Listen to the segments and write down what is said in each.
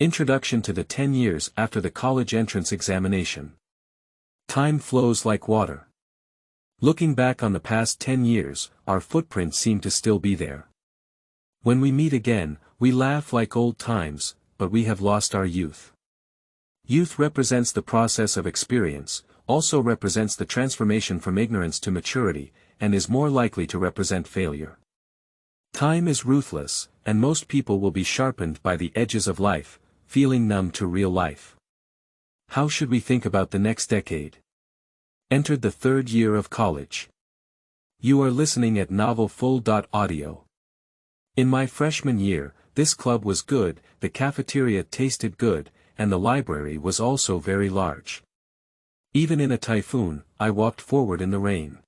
Introduction to the 10 years after the college entrance examination. Time flows like water. Looking back on the past 10 years, our footprints seem to still be there. When we meet again, we laugh like old times, but we have lost our youth. Youth represents the process of experience, also represents the transformation from ignorance to maturity, and is more likely to represent failure. Time is ruthless, and most people will be sharpened by the edges of life, feeling numb to real life. How should we think about the next decade? Entered the third year of college. You are listening at novelfull.audio. In my freshman year, this club was good, the cafeteria tasted good, and the library was also very large. Even in a typhoon, I walked forward in the rain.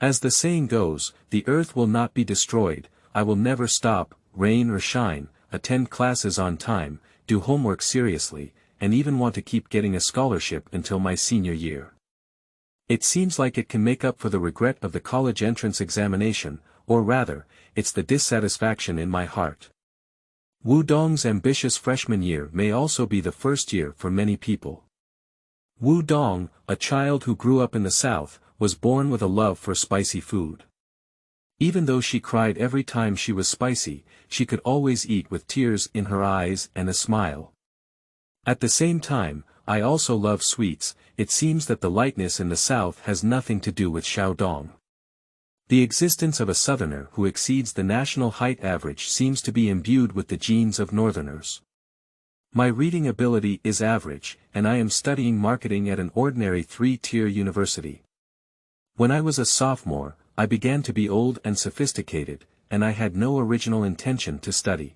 As the saying goes, the earth will not be destroyed, I will never stop, rain or shine, attend classes on time, do homework seriously, and even want to keep getting a scholarship until my senior year. It seems like it can make up for the regret of the college entrance examination, or rather, it's the dissatisfaction in my heart. Wudong's ambitious freshman year may also be the first year for many people. Wudong, a child who grew up in the South, was born with a love for spicy food. Even though she cried every time she was spicy, she could always eat with tears in her eyes and a smile. At the same time, I also love sweets. It seems that the lightness in the South has nothing to do with Xiaodong. The existence of a Southerner who exceeds the national height average seems to be imbued with the genes of Northerners. My reading ability is average, and I am studying marketing at an ordinary 3-tier university. When I was a sophomore, I began to be old and sophisticated, and I had no original intention to study.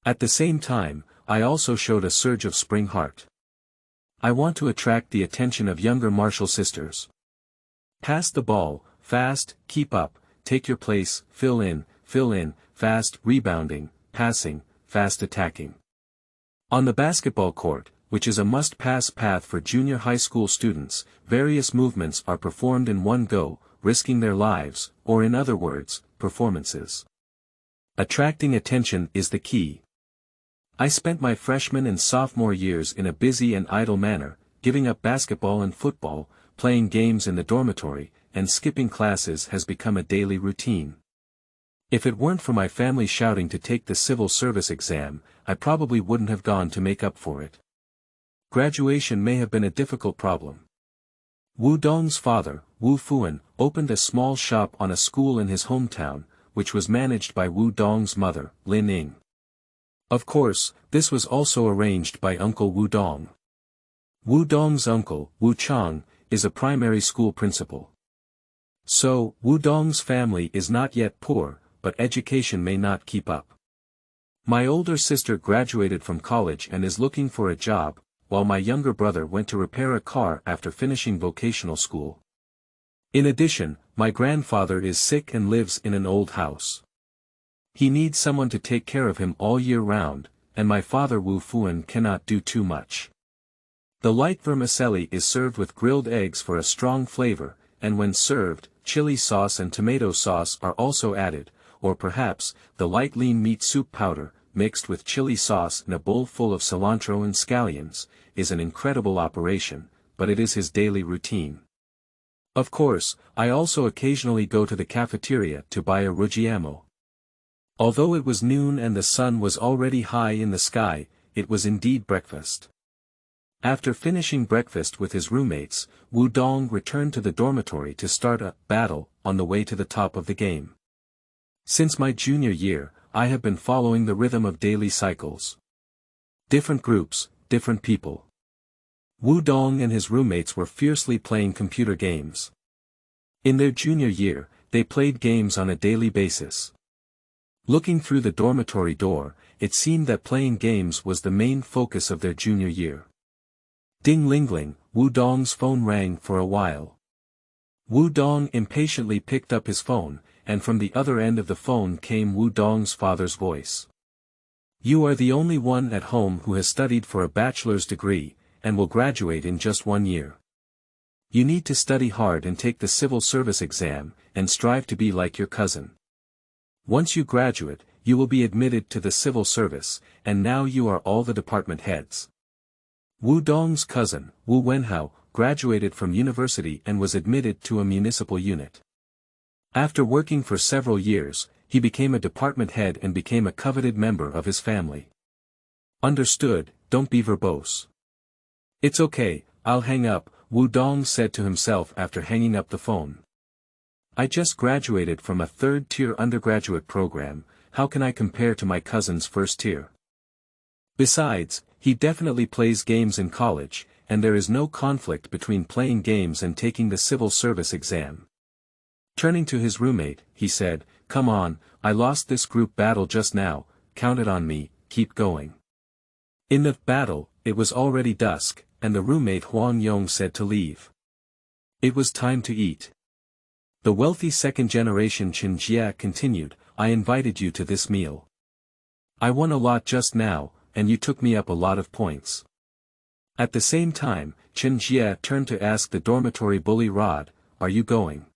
At the same time, I also showed a surge of spring heart. I want to attract the attention of younger Marshall sisters. Pass the ball, fast, keep up, take your place, fill in, fast, rebounding, passing, fast attacking. On the basketball court, which is a must-pass path for junior high school students, various movements are performed in one go, risking their lives, or in other words, performances. Attracting attention is the key. I spent my freshman and sophomore years in a busy and idle manner, giving up basketball and football, playing games in the dormitory, and skipping classes has become a daily routine. If it weren't for my family shouting to take the civil service exam, I probably wouldn't have gone to make up for it. Graduation may have been a difficult problem. Wudong's father, Wu Fuan, opened a small shop on a school in his hometown, which was managed by Wudong's mother, Lin Ying. Of course, this was also arranged by Uncle Wudong. Wudong's uncle, Wu Chang, is a primary school principal. So, Wudong's family is not yet poor, but education may not keep up. My older sister graduated from college and is looking for a job, while my younger brother went to repair a car after finishing vocational school. In addition, my grandfather is sick and lives in an old house. He needs someone to take care of him all year round, and my father Wu Fuan cannot do too much. The light vermicelli is served with grilled eggs for a strong flavor, and when served, chili sauce and tomato sauce are also added, or perhaps, the light lean meat soup powder, mixed with chili sauce in a bowl full of cilantro and scallions, is an incredible operation, but it is his daily routine. Of course, I also occasionally go to the cafeteria to buy a rujiamo. Although it was noon and the sun was already high in the sky, it was indeed breakfast. After finishing breakfast with his roommates, Wudong returned to the dormitory to start a battle on the way to the top of the game. Since my junior year, I have been following the rhythm of daily cycles. Different groups, different people. Wudong and his roommates were fiercely playing computer games. In their junior year, they played games on a daily basis. Looking through the dormitory door, it seemed that playing games was the main focus of their junior year. Ding-ling-ling, Wudong's phone rang for a while. Wudong impatiently picked up his phone, and from the other end of the phone came Wudong's father's voice. You are the only one at home who has studied for a bachelor's degree, and will graduate in just 1 year. You need to study hard and take the civil service exam, and strive to be like your cousin. Once you graduate, you will be admitted to the civil service, and now you are all the department heads. Wu Dong's cousin, Wu Wenhao, graduated from university and was admitted to a municipal unit. After working for several years, he became a department head and became a coveted member of his family. Understood, don't be verbose. It's okay, I'll hang up, Wu Dong said to himself after hanging up the phone. I just graduated from a third-tier undergraduate program, how can I compare to my cousin's first tier? Besides, he definitely plays games in college, and there is no conflict between playing games and taking the civil service exam. Turning to his roommate, he said, come on, I lost this group battle just now, count it on me, keep going. In the battle, it was already dusk, and the roommate Huang Yong said to leave. It was time to eat. The wealthy second-generation Chen Jia continued, I invited you to this meal. I won a lot just now, and you took me up a lot of points. At the same time, Chen Jia turned to ask the dormitory bully Rod, are you going?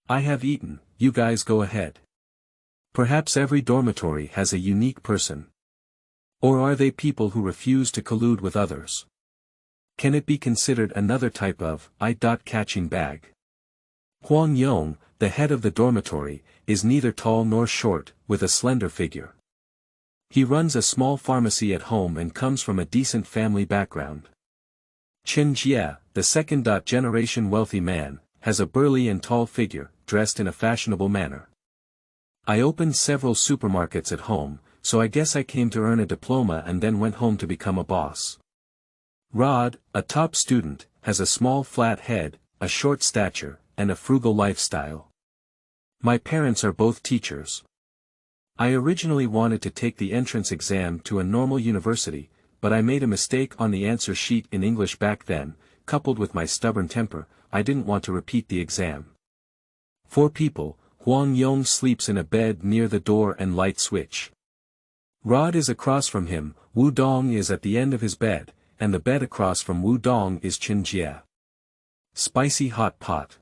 I have eaten, you guys go ahead. Perhaps every dormitory has a unique person. Or are they people who refuse to collude with others? Can it be considered another type of eye-catching bag? Huang Yong, the head of the dormitory, is neither tall nor short, with a slender figure. He runs a small pharmacy at home and comes from a decent family background. Chen Jia, the second-generation wealthy man, has a burly and tall figure, dressed in a fashionable manner. I opened several supermarkets at home, so I guess I came to earn a diploma and then went home to become a boss. Rod, a top student, has a small flat head, a short stature, and a frugal lifestyle. My parents are both teachers. I originally wanted to take the entrance exam to a normal university, but I made a mistake on the answer sheet in English back then, coupled with my stubborn temper, I didn't want to repeat the exam. 4 people, Huang Yong sleeps in a bed near the door and light switch. Rod is across from him, Wu Dong is at the end of his bed, and the bed across from Wu Dong is Chen Jia. Spicy hot pot.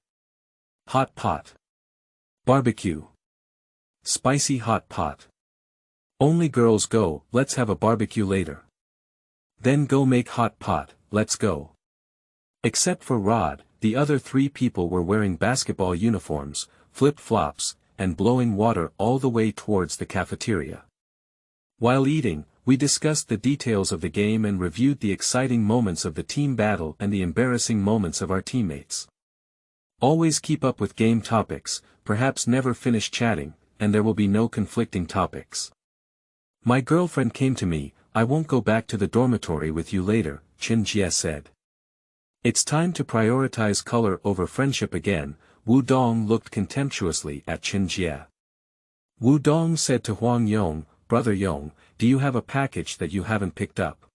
Hot pot. Barbecue. Spicy hot pot. Only girls go, let's have a barbecue later. Then go make hot pot, let's go. Except for Rod, the other 3 people were wearing basketball uniforms, flip-flops, and blowing water all the way towards the cafeteria. While eating, we discussed the details of the game and reviewed the exciting moments of the team battle and the embarrassing moments of our teammates. Always keep up with game topics, perhaps never finish chatting, and there will be no conflicting topics. My girlfriend came to me, I won't go back to the dormitory with you later, Chen Jia said. It's time to prioritize color over friendship again, Wu Dong looked contemptuously at Chen Jia. Wu Dong said to Huang Yong, Brother Yong, do you have a package that you haven't picked up?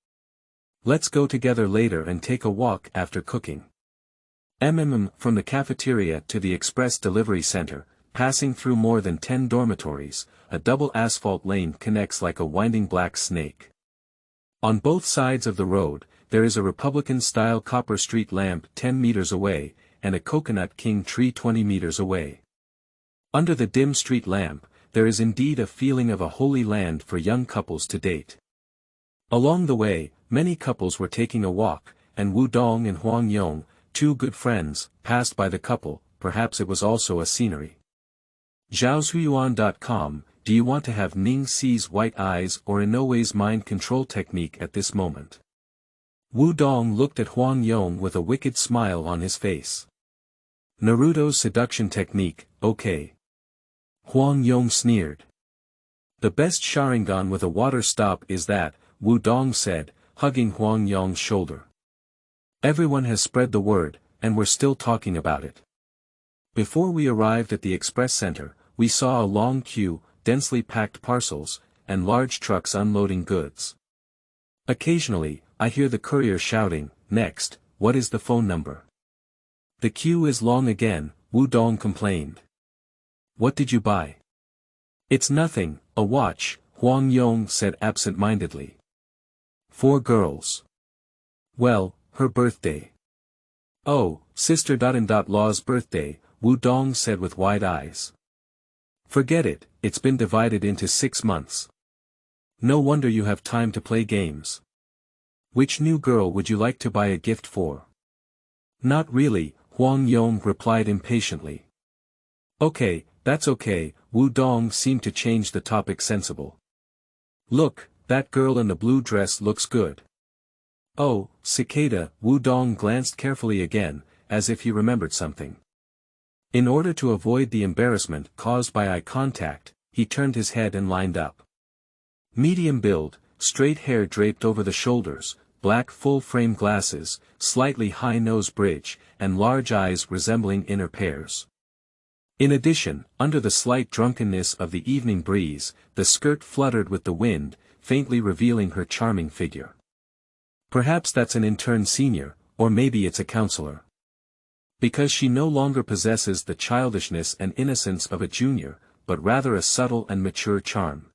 Let's go together later and take a walk after cooking. From the cafeteria to the express delivery center, passing through more than 10 dormitories, a double asphalt lane connects like a winding black snake. On both sides of the road, there is a Republican-style copper street lamp 10 meters away, and a coconut king tree 20 meters away. Under the dim street lamp, there is indeed a feeling of a holy land for young couples to date. Along the way, many couples were taking a walk, and Wu Dong and Huang Yong, 2 good friends, passed by the couple, perhaps it was also a scenery. Zhaoshuyuan.com, do you want to have Ning Xi's white eyes or Inoue's mind control technique at this moment? Wu Dong looked at Huang Yong with a wicked smile on his face. Naruto's seduction technique, okay. Huang Yong sneered. The best Sharingan with a water stop is that, Wu Dong said, hugging Huang Yong's shoulder. Everyone has spread the word, and we're still talking about it. Before we arrived at the express center, we saw a long queue, densely packed parcels, and large trucks unloading goods. Occasionally, I hear the courier shouting, next, what is the phone number? The queue is long again, Wu Dong complained. What did you buy? It's nothing, a watch, Huang Yong said absent-mindedly. 4 girls. Well, her birthday. Oh, sister.in.law's birthday, Wu Dong said with wide eyes. Forget it, it's been divided into 6 months. No wonder you have time to play games. Which new girl would you like to buy a gift for? Not really, Huang Yong replied impatiently. Okay, that's okay, Wu Dong seemed to change the topic sensible. Look, that girl in the blue dress looks good. Oh, cicada, Wu Dong glanced carefully again, as if he remembered something. In order to avoid the embarrassment caused by eye contact, he turned his head and lined up. Medium build, straight hair draped over the shoulders, black full-frame glasses, slightly high nose bridge, and large eyes resembling inner pears. In addition, under the slight drunkenness of the evening breeze, the skirt fluttered with the wind, faintly revealing her charming figure. Perhaps that's an intern senior, or maybe it's a counselor. Because she no longer possesses the childishness and innocence of a junior, but rather a subtle and mature charm.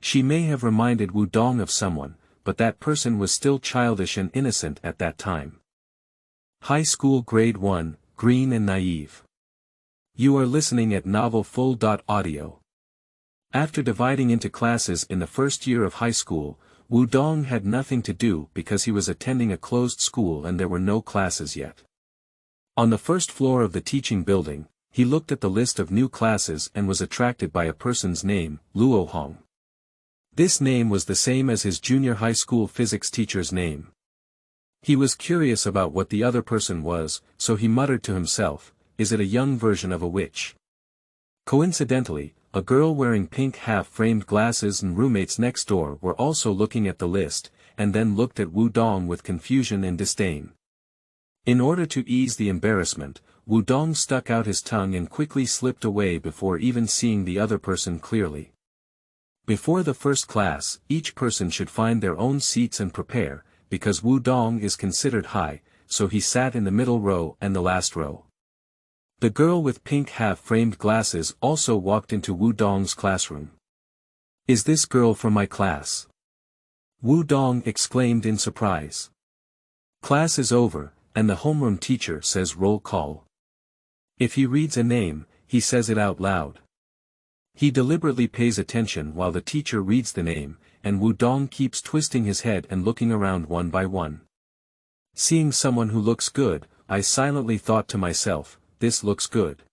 She may have reminded Wu Dong of someone, but that person was still childish and innocent at that time. High School Grade 1, Green and Naive. You are listening at Novel Full. Audio. After dividing into classes in the first year of high school, Wu Dong had nothing to do because he was attending a closed school and there were no classes yet. On the first floor of the teaching building, he looked at the list of new classes and was attracted by a person's name, Luo Hong. This name was the same as his junior high school physics teacher's name. He was curious about what the other person was, so he muttered to himself, "Is it a young version of a witch?" Coincidentally, a girl wearing pink half-framed glasses and roommates next door were also looking at the list, and then looked at Wu Dong with confusion and disdain. In order to ease the embarrassment, Wu Dong stuck out his tongue and quickly slipped away before even seeing the other person clearly. Before the first class, each person should find their own seats and prepare, because Wu Dong is considered high, so he sat in the middle row and the last row. The girl with pink half-framed glasses also walked into Wu Dong's classroom. "Is this girl from my class?" Wu Dong exclaimed in surprise. Class is over, and the homeroom teacher says roll call. If he reads a name, he says it out loud. He deliberately pays attention while the teacher reads the name, and Wu Dong keeps twisting his head and looking around one by one. Seeing someone who looks good, I silently thought to myself, this looks good.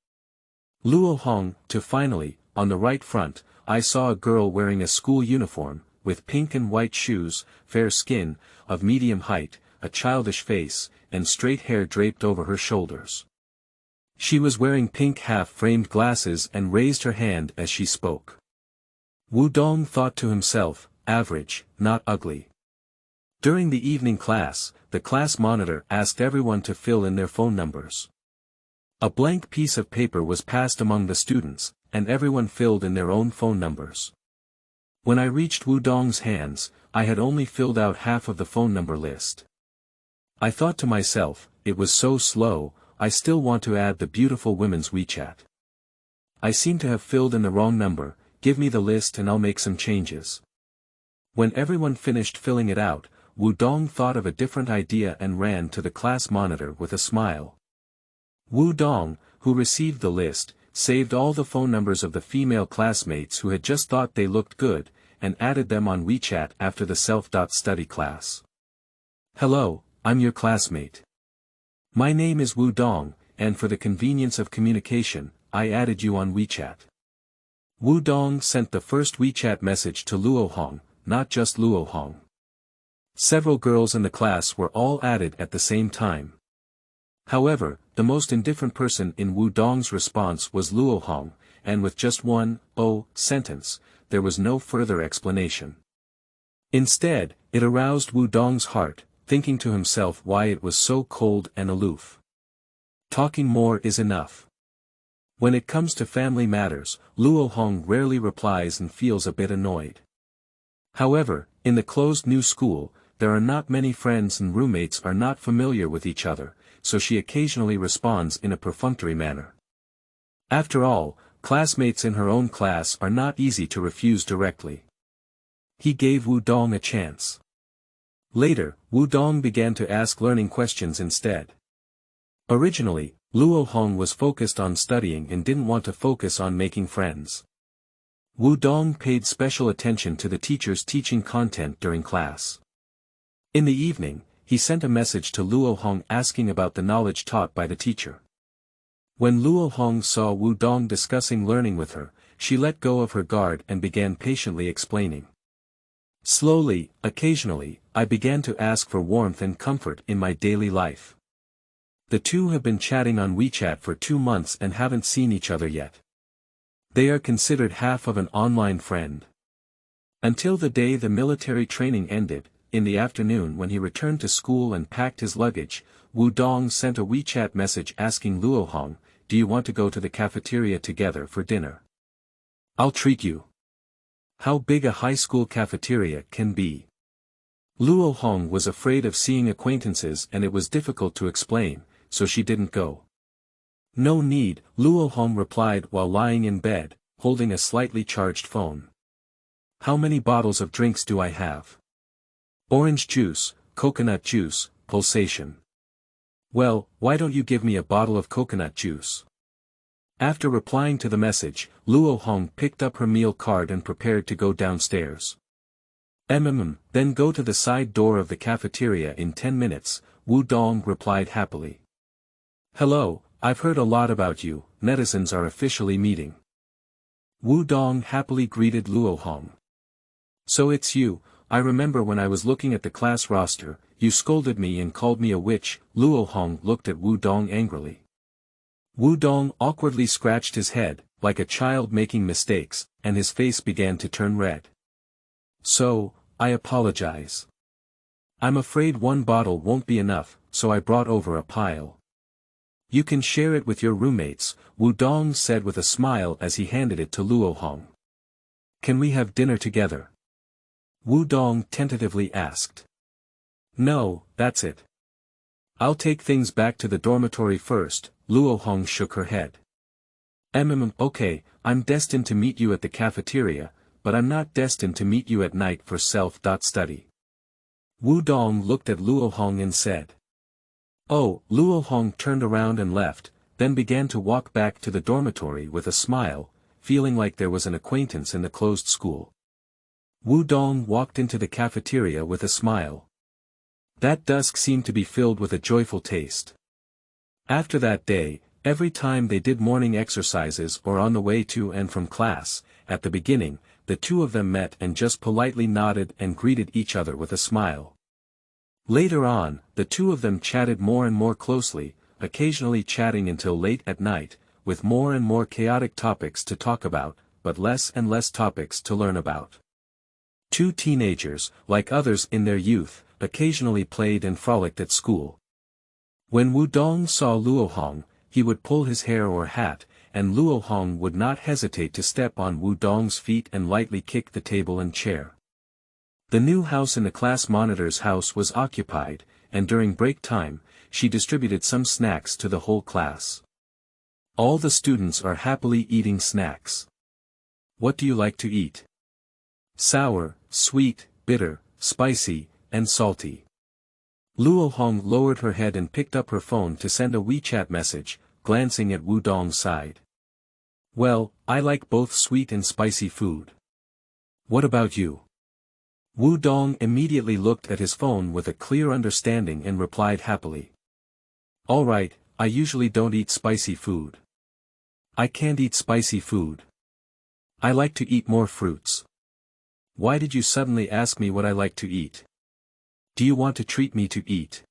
Luo Hong, to finally, on the right front, I saw a girl wearing a school uniform, with pink and white shoes, fair skin, of medium height, a childish face, and straight hair draped over her shoulders. She was wearing pink half-framed glasses and raised her hand as she spoke. Wu Dong thought to himself, average, not ugly. During the evening class, the class monitor asked everyone to fill in their phone numbers. A blank piece of paper was passed among the students, and everyone filled in their own phone numbers. When I reached Wu Dong's hands, I had only filled out half of the phone number list. I thought to myself, it was so slow, I still want to add the beautiful women's WeChat. I seem to have filled in the wrong number, give me the list and I'll make some changes. When everyone finished filling it out, Wu Dong thought of a different idea and ran to the class monitor with a smile. Wu Dong, who received the list, saved all the phone numbers of the female classmates who had just thought they looked good, and added them on WeChat after the self-study class. Hello, I'm your classmate. My name is Wu Dong, and for the convenience of communication, I added you on WeChat. Wu Dong sent the first WeChat message to Luo Hong, not just Luo Hong. Several girls in the class were all added at the same time. However, the most indifferent person in Wu Dong's response was Luo Hong, and with just one sentence, there was no further explanation. Instead, it aroused Wu Dong's heart, thinking to himself why it was so cold and aloof. Talking more is enough. When it comes to family matters, Luo Hong rarely replies and feels a bit annoyed. However, in the closed new school, there are not many friends and roommates are not familiar with each other, so she occasionally responds in a perfunctory manner. After all, classmates in her own class are not easy to refuse directly. He gave Wu Dong a chance. Later, Wu Dong began to ask learning questions instead. Originally, Luo Hong was focused on studying and didn't want to focus on making friends. Wu Dong paid special attention to the teacher's teaching content during class. In the evening, he sent a message to Luo Hong asking about the knowledge taught by the teacher. When Luo Hong saw Wu Dong discussing learning with her, she let go of her guard and began patiently explaining. Slowly, occasionally, I began to ask for warmth and comfort in my daily life. The two have been chatting on WeChat for 2 months and haven't seen each other yet. They are considered half of an online friend. Until the day the military training ended, in the afternoon when he returned to school and packed his luggage, Wu Dong sent a WeChat message asking Luo Hong, "Do you want to go to the cafeteria together for dinner? I'll treat you." How big a high school cafeteria can be. Luo Hong was afraid of seeing acquaintances and it was difficult to explain, so she didn't go. "No need," Luo Hong replied while lying in bed, holding a slightly charged phone. "How many bottles of drinks do I have? Orange juice, coconut juice, pulsation. Well, why don't you give me a bottle of coconut juice?" After replying to the message, Luo Hong picked up her meal card and prepared to go downstairs. Then go to the side door of the cafeteria in 10 minutes, Wu Dong replied happily. "Hello, I've heard a lot about you, netizens are officially meeting." Wu Dong happily greeted Luo Hong. "So it's you. I remember when I was looking at the class roster, you scolded me and called me a witch." Luo Hong looked at Wu Dong angrily. Wu Dong awkwardly scratched his head, like a child making mistakes, and his face began to turn red. "So, I apologize. I'm afraid 1 bottle won't be enough, so I brought over a pile. You can share it with your roommates," Wu Dong said with a smile as he handed it to Luo Hong. "Can we have dinner together?" Wu Dong tentatively asked. "No, that's it. I'll take things back to the dormitory first." Luo Hong shook her head. Okay, I'm destined to meet you at the cafeteria, but I'm not destined to meet you at night for self-study. Wu Dong looked at Luo Hong and said. "Oh." Luo Hong turned around and left, then began to walk back to the dormitory with a smile, feeling like there was an acquaintance in the closed school. Wu Dong walked into the cafeteria with a smile. That dusk seemed to be filled with a joyful taste. After that day, every time they did morning exercises or on the way to and from class, at the beginning, the two of them met and just politely nodded and greeted each other with a smile. Later on, the two of them chatted more and more closely, occasionally chatting until late at night, with more and more chaotic topics to talk about, but less and less topics to learn about. Two teenagers, like others in their youth, occasionally played and frolicked at school. When Wu Dong saw Luo Hong, he would pull his hair or hat, and Luo Hong would not hesitate to step on Wu Dong's feet and lightly kick the table and chair. The new house in the class monitor's house was occupied, and during break time, she distributed some snacks to the whole class. All the students are happily eating snacks. "What do you like to eat?" "Sour, sweet, bitter, spicy, and salty." Luo Hong lowered her head and picked up her phone to send a WeChat message, glancing at Wu Dong's side. "Well, I like both sweet and spicy food. What about you?" Wu Dong immediately looked at his phone with a clear understanding and replied happily. "All right, I usually don't eat spicy food. I can't eat spicy food. I like to eat more fruits." "Why did you suddenly ask me what I like to eat? Do you want to treat me to eat?"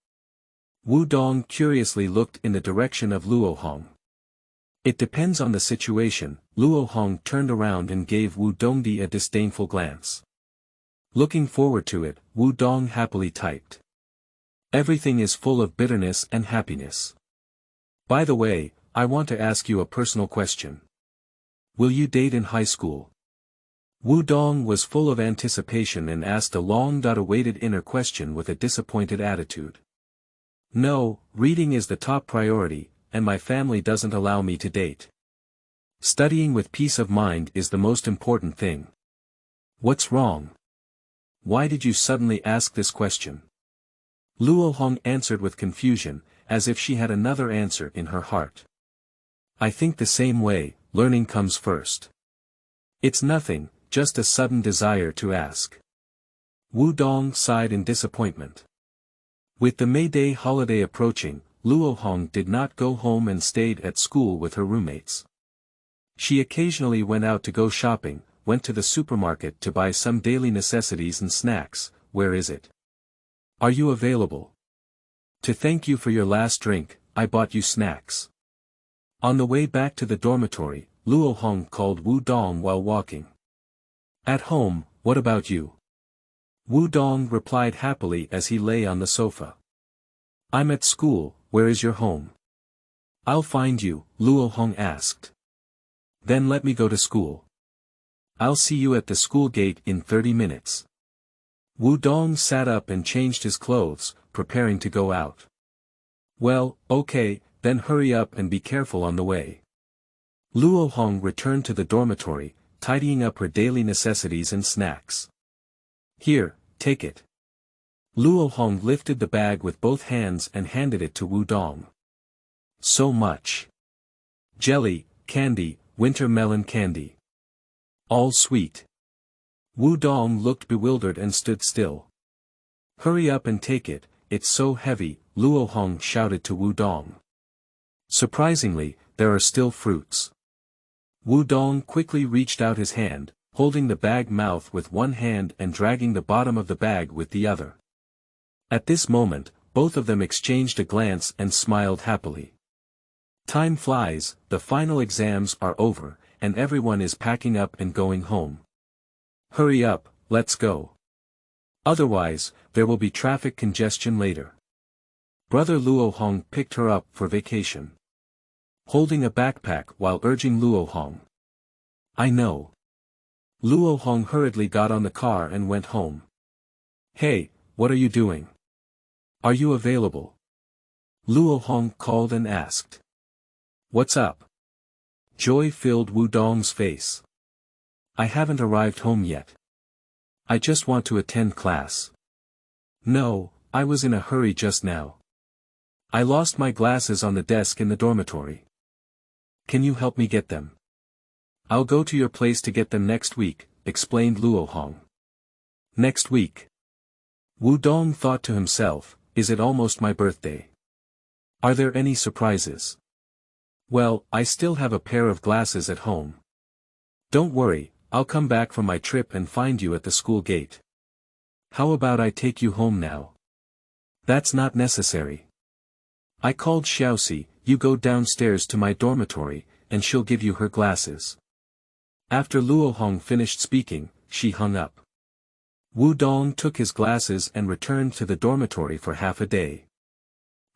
Wu Dong curiously looked in the direction of Luo Hong. "It depends on the situation." Luo Hong turned around and gave Wu Dongdi a disdainful glance. Looking forward to it, Wu Dong happily typed. "Everything is full of bitterness and happiness. By the way, I want to ask you a personal question. Will you date in high school?" Wu Dong was full of anticipation and asked a long-awaited inner question with a disappointed attitude. "No, reading is the top priority, and my family doesn't allow me to date. Studying with peace of mind is the most important thing." "What's wrong? Why did you suddenly ask this question?" Luo Hong answered with confusion, as if she had another answer in her heart. I think the same way, learning comes first. It's nothing, just a sudden desire to ask. Wu Dong sighed in disappointment. With the May Day holiday approaching, Luo Hong did not go home and stayed at school with her roommates. She occasionally went out to go shopping, went to the supermarket to buy some daily necessities and snacks. Where is it? Are you available? To thank you for your last drink, I bought you snacks. On the way back to the dormitory, Luo Hong called Wu Dong while walking. At home, what about you? Wu Dong replied happily as he lay on the sofa. I'm at school, where is your home? I'll find you, Luo Hong asked. Then let me go to school. I'll see you at the school gate in 30 minutes. Wu Dong sat up and changed his clothes, preparing to go out. Well, okay, then hurry up and be careful on the way. Luo Hong returned to the dormitory, tidying up her daily necessities and snacks. Here, take it. Luo Hong lifted the bag with both hands and handed it to Wu Dong. So much. Jelly, candy, winter melon candy. All sweet. Wu Dong looked bewildered and stood still. Hurry up and take it, it's so heavy, Luo Hong shouted to Wu Dong. Surprisingly, there are still fruits. Wu Dong quickly reached out his hand, holding the bag mouth with one hand and dragging the bottom of the bag with the other. At this moment, both of them exchanged a glance and smiled happily. Time flies, the final exams are over, and everyone is packing up and going home. Hurry up, let's go. Otherwise, there will be traffic congestion later. Brother Luo Hong picked her up for vacation. Holding a backpack while urging Luo Hong. I know. Luo Hong hurriedly got on the car and went home. Hey, what are you doing? Are you available? Luo Hong called and asked. What's up? Joy filled Wu Dong's face. I haven't arrived home yet. I just want to attend class. No, I was in a hurry just now. I lost my glasses on the desk in the dormitory. Can you help me get them? I'll go to your place to get them next week, explained Luo Hong. Next week. Wu Dong thought to himself, is it almost my birthday? Are there any surprises? Well, I still have a pair of glasses at home. Don't worry, I'll come back from my trip and find you at the school gate. How about I take you home now? That's not necessary. I called Xiaoxi, you go downstairs to my dormitory, and she'll give you her glasses. After Luo Hong finished speaking, she hung up. Wu Dong took his glasses and returned to the dormitory for half a day.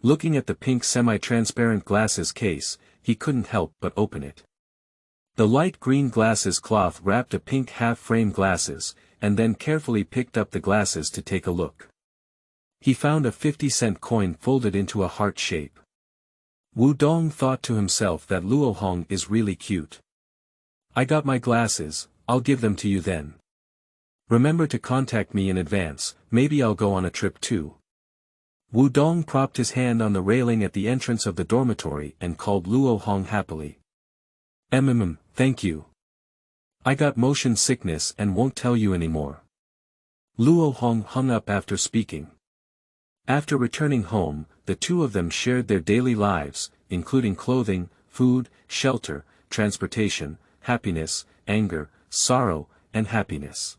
Looking at the pink semi-transparent glasses case, he couldn't help but open it. The light green glasses cloth wrapped a pink half-frame glasses, and then carefully picked up the glasses to take a look. He found a 50-cent coin folded into a heart shape. Wu Dong thought to himself that Luo Hong is really cute. I got my glasses, I'll give them to you then. Remember to contact me in advance, maybe I'll go on a trip too. Wu Dong propped his hand on the railing at the entrance of the dormitory and called Luo Hong happily. Thank you. I got motion sickness and won't tell you anymore. Luo Hong hung up after speaking. After returning home, the two of them shared their daily lives, including clothing, food, shelter, transportation, happiness, anger, sorrow, and happiness.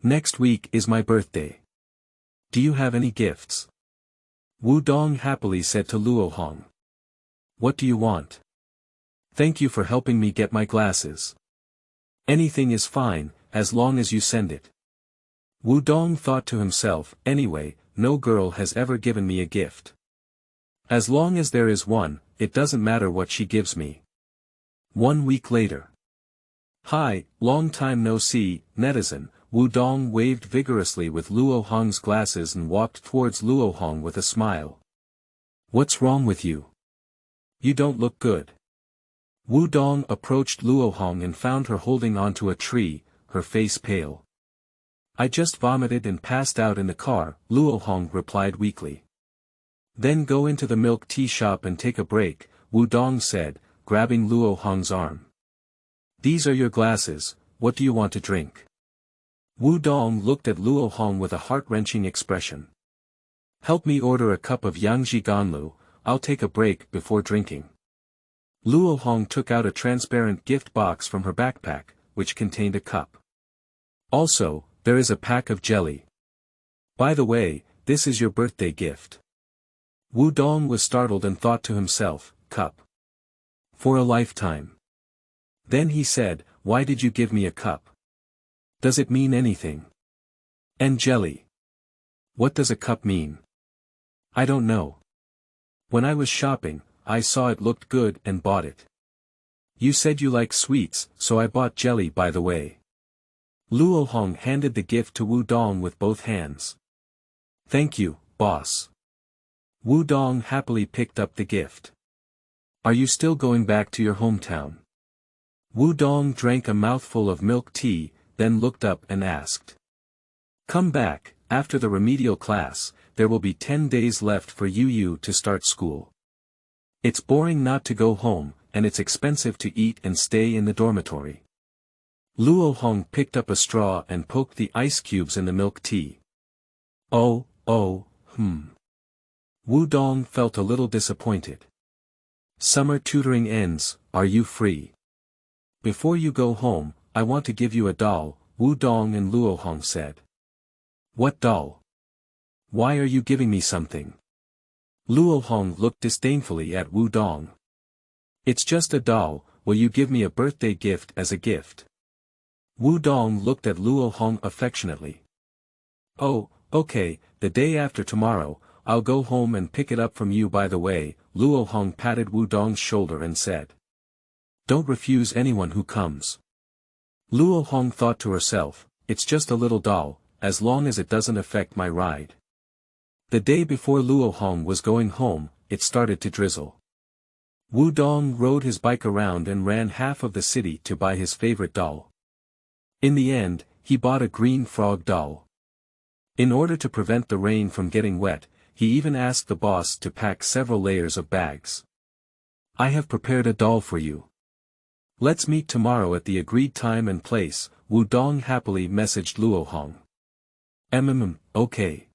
Next week is my birthday. Do you have any gifts? Wu Dong happily said to Luo Hong. What do you want? Thank you for helping me get my glasses. Anything is fine, as long as you send it. Wu Dong thought to himself, anyway, no girl has ever given me a gift. As long as there is one, it doesn't matter what she gives me. 1 week later. Hi, long time no see, netizen. Wu Dong waved vigorously with Luo Hong's glasses and walked towards Luo Hong with a smile. What's wrong with you? You don't look good. Wu Dong approached Luo Hong and found her holding onto a tree, her face pale. I just vomited and passed out in the car, Luo Hong replied weakly. Then go into the milk tea shop and take a break, Wudong said, grabbing Luo Hong's arm. These are your glasses, what do you want to drink? Wudong looked at Luo Hong with a heart-wrenching expression. Help me order a cup of Yangji Ganlu, I'll take a break before drinking. Luo Hong took out a transparent gift box from her backpack, which contained a cup. Also, there is a pack of jelly. By the way, this is your birthday gift. Wudong was startled and thought to himself, cup. For a lifetime. Then he said, why did you give me a cup? Does it mean anything? And jelly. What does a cup mean? I don't know. When I was shopping, I saw it looked good and bought it. You said you like sweets, so I bought jelly by the way. Luo Hong handed the gift to Wudong with both hands. Thank you, boss. Wudong happily picked up the gift. Are you still going back to your hometown? Wudong drank a mouthful of milk tea, then looked up and asked. Come back, after the remedial class, there will be 10 days left for you to start school. It's boring not to go home, and it's expensive to eat and stay in the dormitory. Luo Hong picked up a straw and poked the ice cubes in the milk tea. Oh. Wudong felt a little disappointed. Summer tutoring ends, are you free? Before you go home, I want to give you a doll, Wudong and Luo Hong said. What doll? Why are you giving me something? Luo Hong looked disdainfully at Wudong. It's just a doll, will you give me a birthday gift as a gift? Wudong looked at Luo Hong affectionately. Oh, okay, the day after tomorrow, I'll go home and pick it up from you by the way, Luo Hong patted Wudong's shoulder and said. Don't refuse anyone who comes. Luo Hong thought to herself, it's just a little doll, as long as it doesn't affect my ride. The day before Luo Hong was going home, it started to drizzle. Wudong rode his bike around and ran half of the city to buy his favorite doll. In the end, he bought a green frog doll. In order to prevent the rain from getting wet, he even asked the boss to pack several layers of bags. I have prepared a doll for you. Let's meet tomorrow at the agreed time and place, Wudong happily messaged Luo Hong. Okay.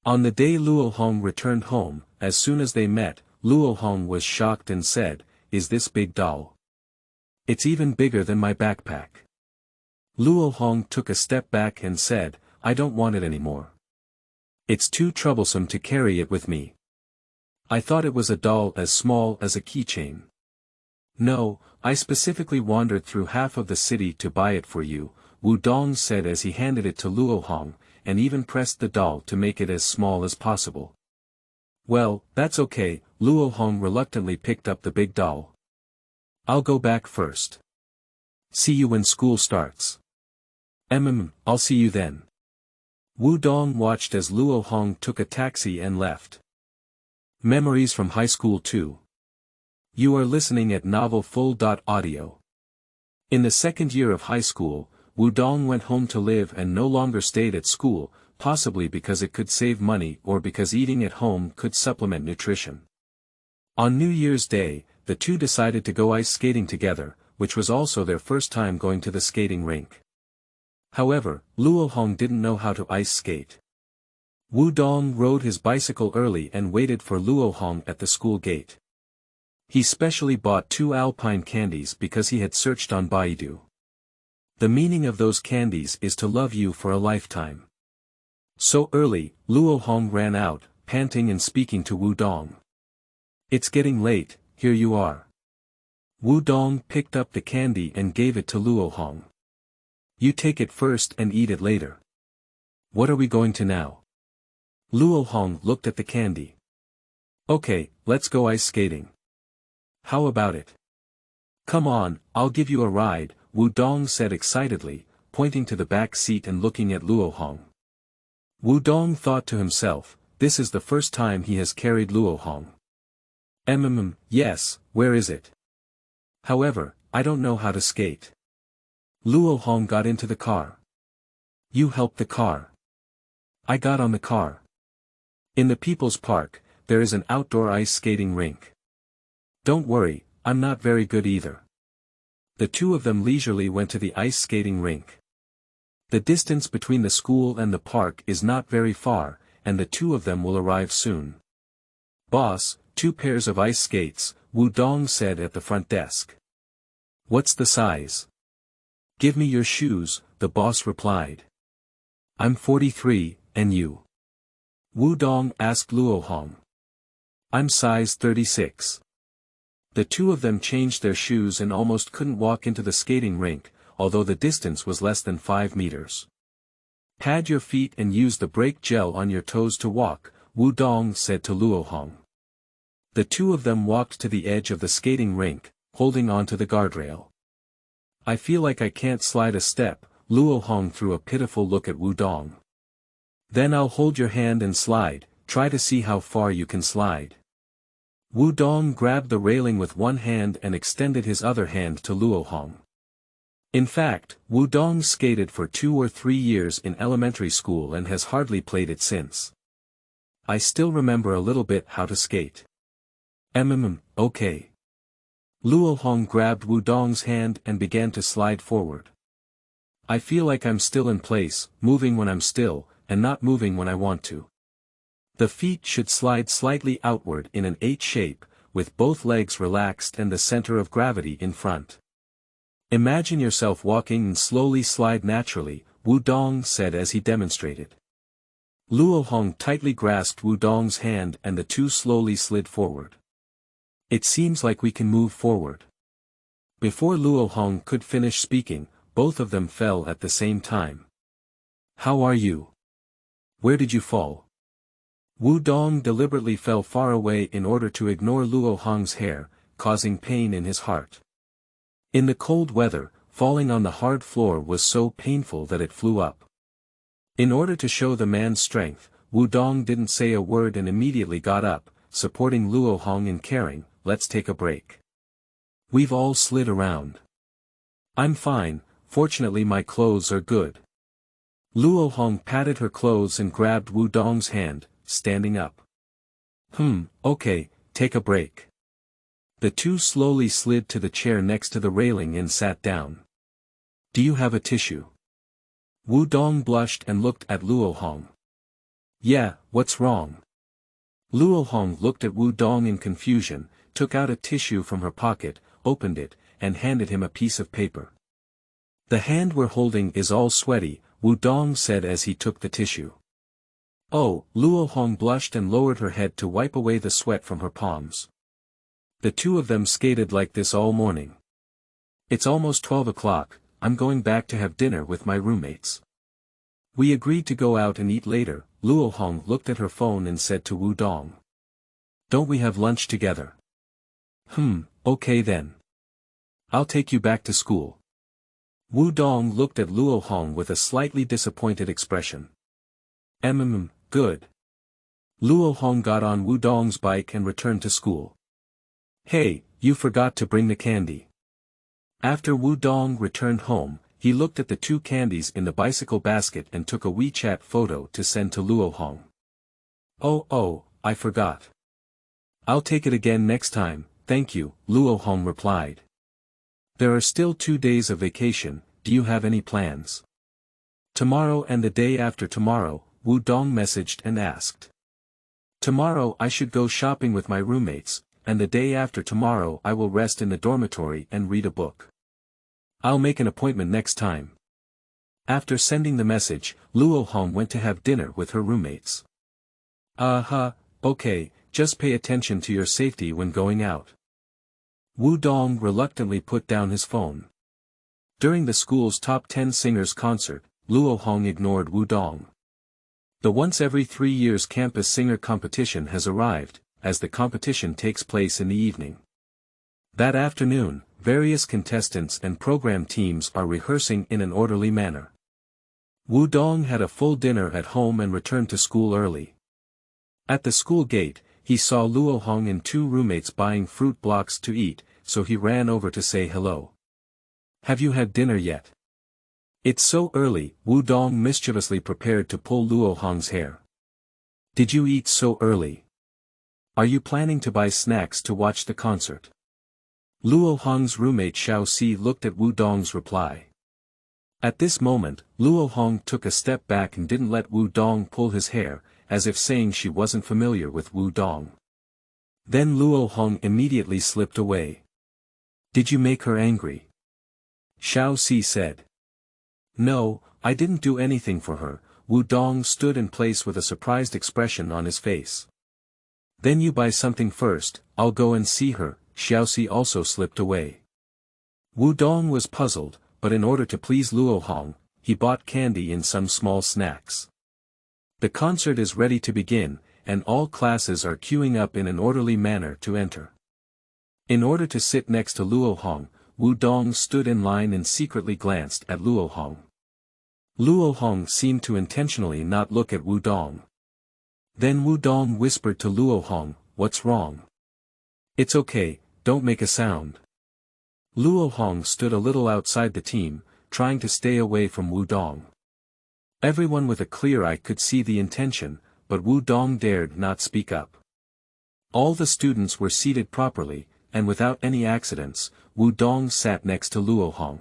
On the day Luo Hong returned home, as soon as they met, Luo Hong was shocked and said, is this big doll? It's even bigger than my backpack. Luo Hong took a step back and said, I don't want it anymore. It's too troublesome to carry it with me. I thought it was a doll as small as a keychain. No, I specifically wandered through half of the city to buy it for you, Wudong said as he handed it to Luo Hong, and even pressed the doll to make it as small as possible. Well, that's okay, Luo Hong reluctantly picked up the big doll. I'll go back first. See you when school starts. I'll see you then. Wudong watched as Luo Hong took a taxi and left. Memories from high school too. You are listening at Novel Full.audio. In the second year of high school, Wudong went home to live and no longer stayed at school, possibly because it could save money or because eating at home could supplement nutrition. On New Year's Day, the two decided to go ice skating together, which was also their first time going to the skating rink. However, Luo Hong didn't know how to ice skate. Wudong rode his bicycle early and waited for Luo Hong at the school gate. He specially bought 2 alpine candies because he had searched on Baidu. The meaning of those candies is to love you for a lifetime. So early, Luo Hong ran out, panting and speaking to Wudong. It's getting late, here you are. Wudong picked up the candy and gave it to Luo Hong. You take it first and eat it later. What are we going to now? Luo Hong looked at the candy. Okay, let's go ice skating. How about it? Come on, I'll give you a ride, Wudong said excitedly, pointing to the back seat and looking at Luo Hong. Wudong thought to himself, this is the first time he has carried Luo Hong. Yes, where is it? However, I don't know how to skate. Luo Hong got into the car. You helped the car. I got on the car. In the People's Park, there is an outdoor ice skating rink. Don't worry, I'm not very good either. The two of them leisurely went to the ice skating rink. The distance between the school and the park is not very far, and the two of them will arrive soon. Boss, 2 pairs of ice skates, Wu Dong said at the front desk. What's the size? Give me your shoes, the boss replied. I'm 43, and you? Wu Dong asked Luo Hong. I'm size 36. The two of them changed their shoes and almost couldn't walk into the skating rink, although the distance was less than 5 meters. Pad your feet and use the brake gel on your toes to walk, Wu Dong said to Luo Hong. The two of them walked to the edge of the skating rink, holding on to the guardrail. I feel like I can't slide a step, Luo Hong threw a pitiful look at Wu Dong. Then I'll hold your hand and slide, try to see how far you can slide. Wu Dong grabbed the railing with one hand and extended his other hand to Luo Hong. In fact, Wu Dong skated for 2 or 3 years in elementary school and has hardly played it since. I still remember a little bit how to skate. Okay. Luo Hong grabbed Wu Dong's hand and began to slide forward. I feel like I'm still in place, moving when I'm still, and not moving when I want to. The feet should slide slightly outward in an 8 shape, with both legs relaxed and the center of gravity in front. Imagine yourself walking and slowly slide naturally, Wu Dong said as he demonstrated. Luo Hong tightly grasped Wu Dong's hand and the two slowly slid forward. It seems like we can move forward. Before Luo Hong could finish speaking, both of them fell at the same time. How are you? Where did you fall? Wu Dong deliberately fell far away in order to ignore Luo Hong's hair, causing pain in his heart. In the cold weather, falling on the hard floor was so painful that it flew up. In order to show the man's strength, Wu Dong didn't say a word and immediately got up, supporting Luo Hong in caring, let's take a break. We've all slid around. I'm fine, fortunately my clothes are good. Luo Hong patted her clothes and grabbed Wu Dong's hand, standing up. Okay, take a break. The two slowly slid to the chair next to the railing and sat down. Do you have a tissue? Wu Dong blushed and looked at Luo Hong. Yeah, what's wrong? Luo Hong looked at Wu Dong in confusion, took out a tissue from her pocket, opened it, and handed him a piece of paper. The hand we're holding is all sweaty, Wu Dong said as he took the tissue. Oh, Luo Hong blushed and lowered her head to wipe away the sweat from her palms. The two of them skated like this all morning. It's almost 12 o'clock, I'm going back to have dinner with my roommates. We agreed to go out and eat later, Luo Hong looked at her phone and said to Wu Dong. Don't we have lunch together? Okay then. I'll take you back to school. Wu Dong looked at Luo Hong with a slightly disappointed expression. Good. Luo Hong got on Wu Dong's bike and returned to school. Hey, you forgot to bring the candy. After Wu Dong returned home, he looked at the 2 candies in the bicycle basket and took a WeChat photo to send to Luo Hong. Oh, I forgot. I'll take it again next time, thank you, Luo Hong replied. There are still 2 days of vacation, do you have any plans? Tomorrow and the day after tomorrow, Wu Dong messaged and asked. Tomorrow I should go shopping with my roommates, and the day after tomorrow I will rest in the dormitory and read a book. I'll make an appointment next time. After sending the message, Luo Hong went to have dinner with her roommates. Okay, just pay attention to your safety when going out. Wu Dong reluctantly put down his phone. During the school's top 10 singers concert, Luo Hong ignored Wu Dong. The once every 3 years campus singer competition has arrived, as the competition takes place in the evening. That afternoon, various contestants and program teams are rehearsing in an orderly manner. Wu Dong had a full dinner at home and returned to school early. At the school gate, he saw Luo Hong and 2 roommates buying fruit blocks to eat, so he ran over to say hello. Have you had dinner yet? It's so early, Wu Dong mischievously prepared to pull Luo Hong's hair. Did you eat so early? Are you planning to buy snacks to watch the concert? Luo Hong's roommate Xiao Si looked at Wu Dong's reply. At this moment, Luo Hong took a step back and didn't let Wu Dong pull his hair, as if saying she wasn't familiar with Wu Dong. Then Luo Hong immediately slipped away. Did you make her angry? Xiao Si said. No, I didn't do anything for her. Wu Dong stood in place with a surprised expression on his face. Then you buy something first, I'll go and see her. Xiao Si also slipped away. Wu Dong was puzzled, but in order to please Luo Hong, he bought candy and some small snacks. The concert is ready to begin, and all classes are queuing up in an orderly manner to enter. In order to sit next to Luo Hong, Wu Dong stood in line and secretly glanced at Luo Hong. Luo Hong seemed to intentionally not look at Wu Dong. Then Wu Dong whispered to Luo Hong, "What's wrong?" "It's okay, don't make a sound." Luo Hong stood a little outside the team, trying to stay away from Wu Dong. Everyone with a clear eye could see the intention, but Wu Dong dared not speak up. All the students were seated properly, and without any accidents, Wu Dong sat next to Luo Hong.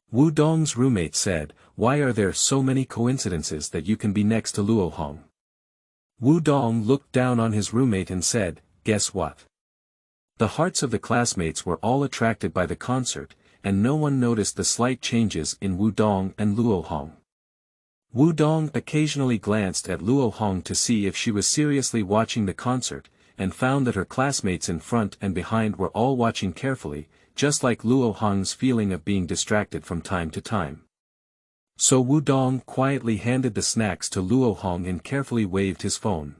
Wu Dong's roommate said, "Why are there so many coincidences that you can be next to Luo Hong?" Wu Dong looked down on his roommate and said, "Guess what?" The hearts of the classmates were all attracted by the concert, and no one noticed the slight changes in Wu Dong and Luo Hong. Wu Dong occasionally glanced at Luo Hong to see if she was seriously watching the concert, and found that her classmates in front and behind were all watching carefully, just like Luo Hong's feeling of being distracted from time to time. So Wu Dong quietly handed the snacks to Luo Hong and carefully waved his phone.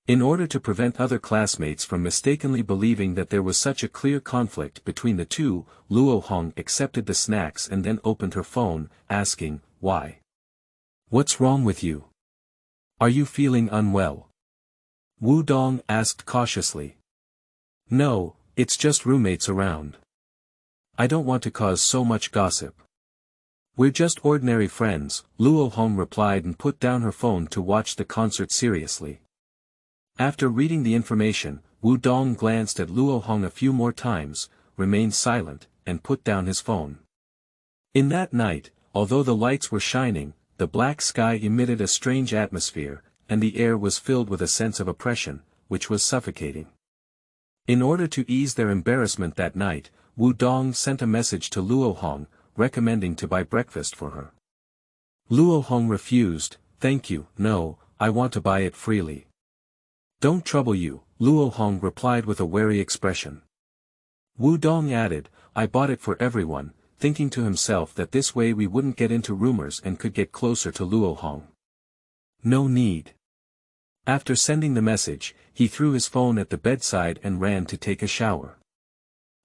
In order to prevent other classmates from mistakenly believing that there was such a clear conflict between the two, Luo Hong accepted the snacks and then opened her phone, asking, "Why? What's wrong with you? Are you feeling unwell?" Wu Dong asked cautiously. "No, it's just roommates around. I don't want to cause so much gossip." "We're just ordinary friends," Luo Hong replied and put down her phone to watch the concert seriously. After reading the information, Wu Dong glanced at Luo Hong a few more times, remained silent, and put down his phone. In that night, although the lights were shining, the black sky emitted a strange atmosphere, and the air was filled with a sense of oppression, which was suffocating. In order to ease their embarrassment that night, Wu Dong sent a message to Luo Hong, recommending to buy breakfast for her. Luo Hong refused. "Thank you, no, I want to buy it freely." "Don't trouble you," Luo Hong replied with a wary expression. Wu Dong added, "I bought it for everyone," thinking to himself that this way we wouldn't get into rumors and could get closer to Luo Hong. No need. After sending the message, he threw his phone at the bedside and ran to take a shower.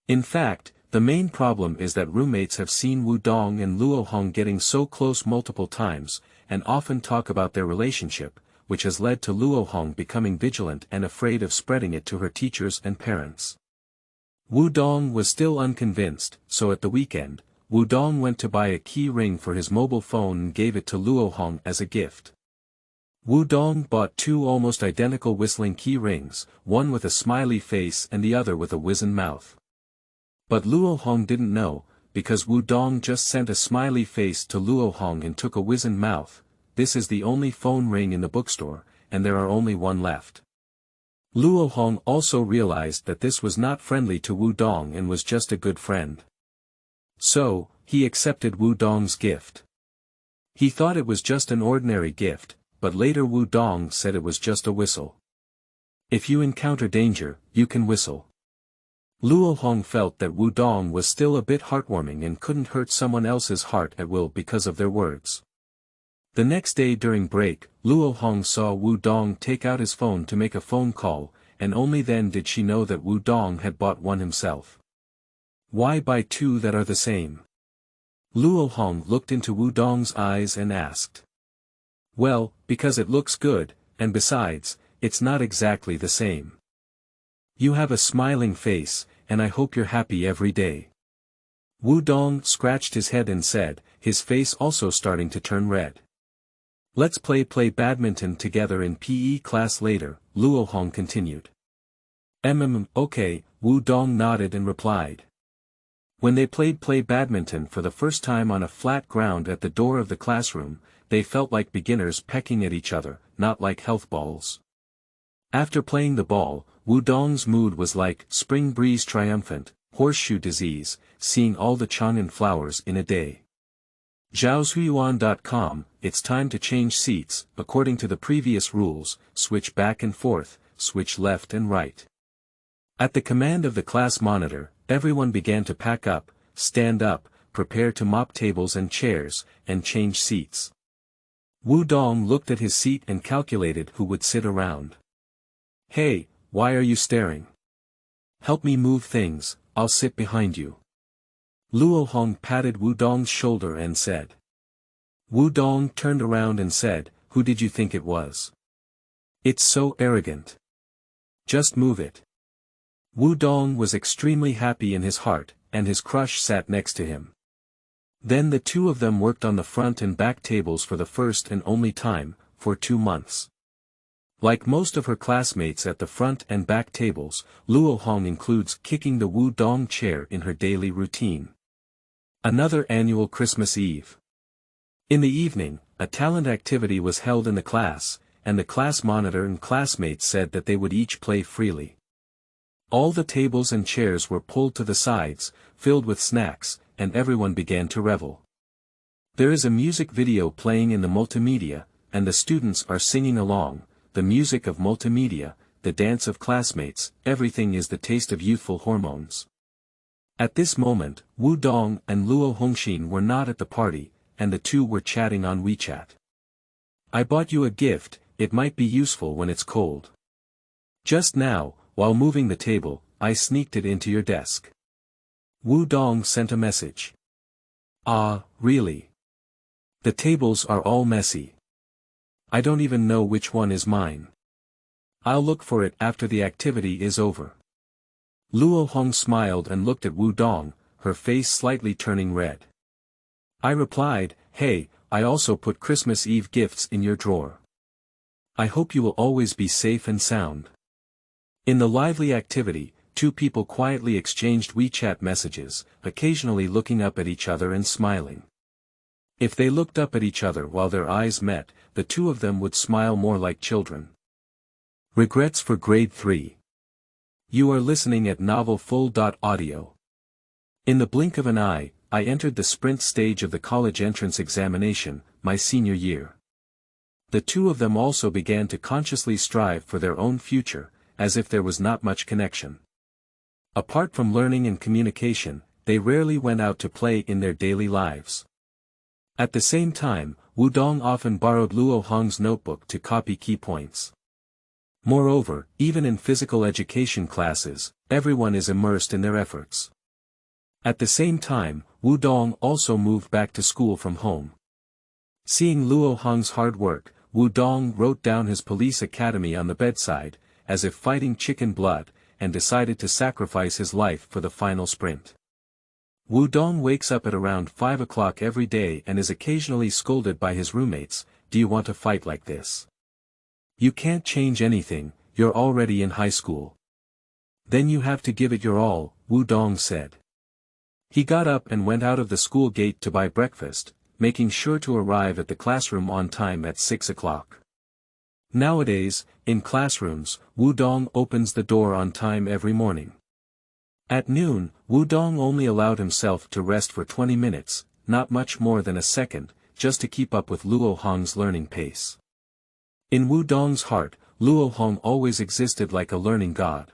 In fact, the main problem is that roommates have seen Wu Dong and Luo Hong getting so close multiple times, and often talk about their relationship, which has led to Luo Hong becoming vigilant and afraid of spreading it to her teachers and parents. Wu Dong was still unconvinced, so at the weekend, Wu Dong went to buy a key ring for his mobile phone and gave it to Luo Hong as a gift. Wu Dong bought two almost identical whistling key rings, one with a smiley face and the other with a wizened mouth. But Luo Hong didn't know, because Wu Dong just sent a smiley face to Luo Hong and took a wizened mouth. This is the only phone ring in the bookstore, and there are only one left. Luo Hong also realized that this was not friendly to Wu Dong and was just a good friend. So, he accepted Wu Dong's gift. He thought it was just an ordinary gift, but later Wu Dong said it was just a whistle. If you encounter danger, you can whistle. Luo Hong felt that Wu Dong was still a bit heartwarming and couldn't hurt someone else's heart at will because of their words. The next day during break, Luo Hong saw Wu Dong take out his phone to make a phone call, and only then did she know that Wu Dong had bought one himself. Why buy two that are the same? Luo Hong looked into Wu Dong's eyes and asked. Well, because it looks good, and besides, it's not exactly the same. You have a smiling face, and I hope you're happy every day. Wu Dong scratched his head and said, his face also starting to turn red. Let's play badminton together in PE class later, Luo Hong continued. Okay, Wu Dong nodded and replied. When they played badminton for the first time on a flat ground at the door of the classroom, they felt like beginners pecking at each other, not like health balls. After playing the ball, Wu Dong's mood was like spring breeze triumphant, horseshoe disease, seeing all the Chang'an flowers in a day. Zhaozuiyuan.com, it's time to change seats, according to the previous rules, switch back and forth, switch left and right. At the command of the class monitor, everyone began to pack up, stand up, prepare to mop tables and chairs, and change seats. Wu Dong looked at his seat and calculated who would sit around. Hey, why are you staring? Help me move things, I'll sit behind you. Luo Hong patted Wu Dong's shoulder and said. Wu Dong turned around and said, who did you think it was? It's so arrogant. Just move it. Wu Dong was extremely happy in his heart, and his crush sat next to him. Then the two of them worked on the front and back tables for the first and only time, for 2 months. Like most of her classmates at the front and back tables, Luo Hong includes kicking the Wu Dong chair in her daily routine. Another annual Christmas Eve. In the evening, a talent activity was held in the class, and the class monitor and classmates said that they would each play freely. All the tables and chairs were pulled to the sides, filled with snacks, and everyone began to revel. There is a music video playing in the multimedia, and the students are singing along, the music of multimedia, the dance of classmates, everything is the taste of youthful hormones. At this moment, Wu Dong and Luo Hongxin were not at the party, and the two were chatting on WeChat. I bought you a gift, it might be useful when it's cold. Just now, while moving the table, I sneaked it into your desk. Wu Dong sent a message. Ah, really? The tables are all messy. I don't even know which one is mine. I'll look for it after the activity is over. Luo Hong smiled and looked at Wu Dong, her face slightly turning red. I replied, hey, I also put Christmas Eve gifts in your drawer. I hope you will always be safe and sound. In the lively activity, two people quietly exchanged WeChat messages, occasionally looking up at each other and smiling. If they looked up at each other while their eyes met, the two of them would smile more like children. Regrets for Grade 3. You are listening at novelfull.audio. In the blink of an eye, I entered the sprint stage of the college entrance examination, my senior year. The two of them also began to consciously strive for their own future, as if there was not much connection. Apart from learning and communication, they rarely went out to play in their daily lives. At the same time, Wu Dong often borrowed Luo Hong's notebook to copy key points. Moreover, even in physical education classes, everyone is immersed in their efforts. At the same time, Wu Dong also moved back to school from home. Seeing Luo Hong's hard work, Wu Dong wrote down his police academy on the bedside, as if fighting chicken blood, and decided to sacrifice his life for the final sprint. Wu Dong wakes up at around 5 o'clock every day and is occasionally scolded by his roommates, do you want to fight like this? You can't change anything, you're already in high school. Then you have to give it your all, Wu Dong said. He got up and went out of the school gate to buy breakfast, making sure to arrive at the classroom on time at 6 o'clock. Nowadays, in classrooms, Wu Dong opens the door on time every morning. At noon, Wu Dong only allowed himself to rest for 20 minutes, not much more than a second, just to keep up with Luo Hong's learning pace. In Wu Dong's heart, Luo Hong always existed like a learning god.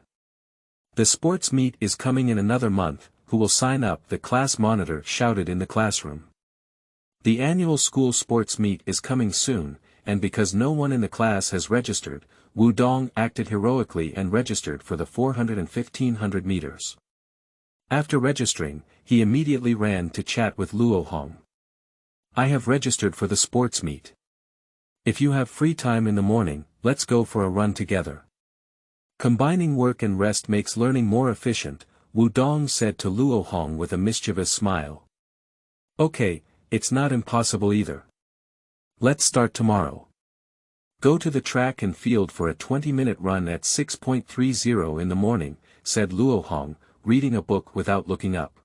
The sports meet is coming in another month, who will sign up? The class monitor shouted in the classroom. The annual school sports meet is coming soon, and because no one in the class has registered, Wu Dong acted heroically and registered for the 400 and 1500 meters. After registering, he immediately ran to chat with Luo Hong. I have registered for the sports meet. If you have free time in the morning, let's go for a run together. Combining work and rest makes learning more efficient, Wu Dong said to Luo Hong with a mischievous smile. Okay, it's not impossible either. Let's start tomorrow. Go to the track and field for a 20-minute run at 6:30 in the morning, said Luo Hong, reading a book without looking up.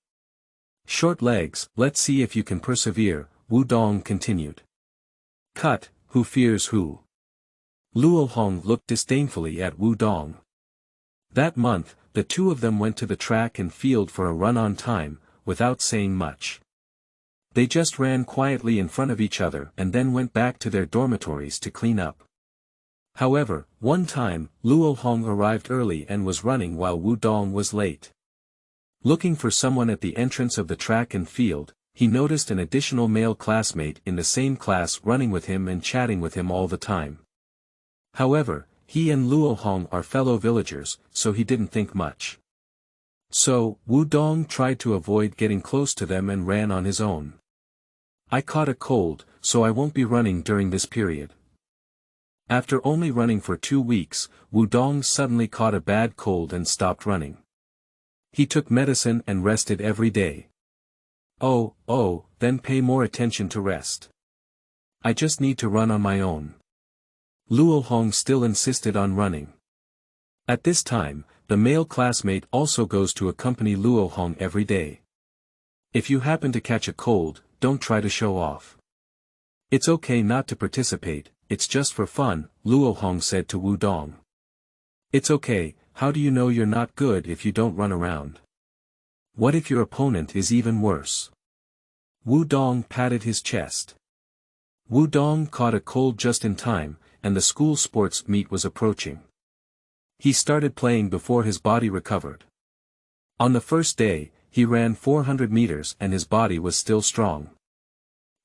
Short legs, let's see if you can persevere, Wu Dong continued. Cut, who fears who? Luo Hong looked disdainfully at Wu Dong. That month, the two of them went to the track and field for a run on time, without saying much. They just ran quietly in front of each other and then went back to their dormitories to clean up. However, one time, Luo Hong arrived early and was running while Wu Dong was late. Looking for someone at the entrance of the track and field, he noticed an additional male classmate in the same class running with him and chatting with him all the time. However, he and Luo Hong are fellow villagers, so he didn't think much. So, Wu Dong tried to avoid getting close to them and ran on his own. I caught a cold, so I won't be running during this period. After only running for 2 weeks, Wu Dong suddenly caught a bad cold and stopped running. He took medicine and rested every day. Oh, then pay more attention to rest. I just need to run on my own. Luo Hong still insisted on running. At this time, the male classmate also goes to accompany Luo Hong every day. If you happen to catch a cold, don't try to show off. It's okay not to participate, it's just for fun, Luo Hong said to Wu Dong. It's okay, how do you know you're not good if you don't run around? What if your opponent is even worse? Wu Dong patted his chest. Wu Dong caught a cold just in time, and the school sports meet was approaching. He started playing before his body recovered. On the first day, he ran 400 meters and his body was still strong.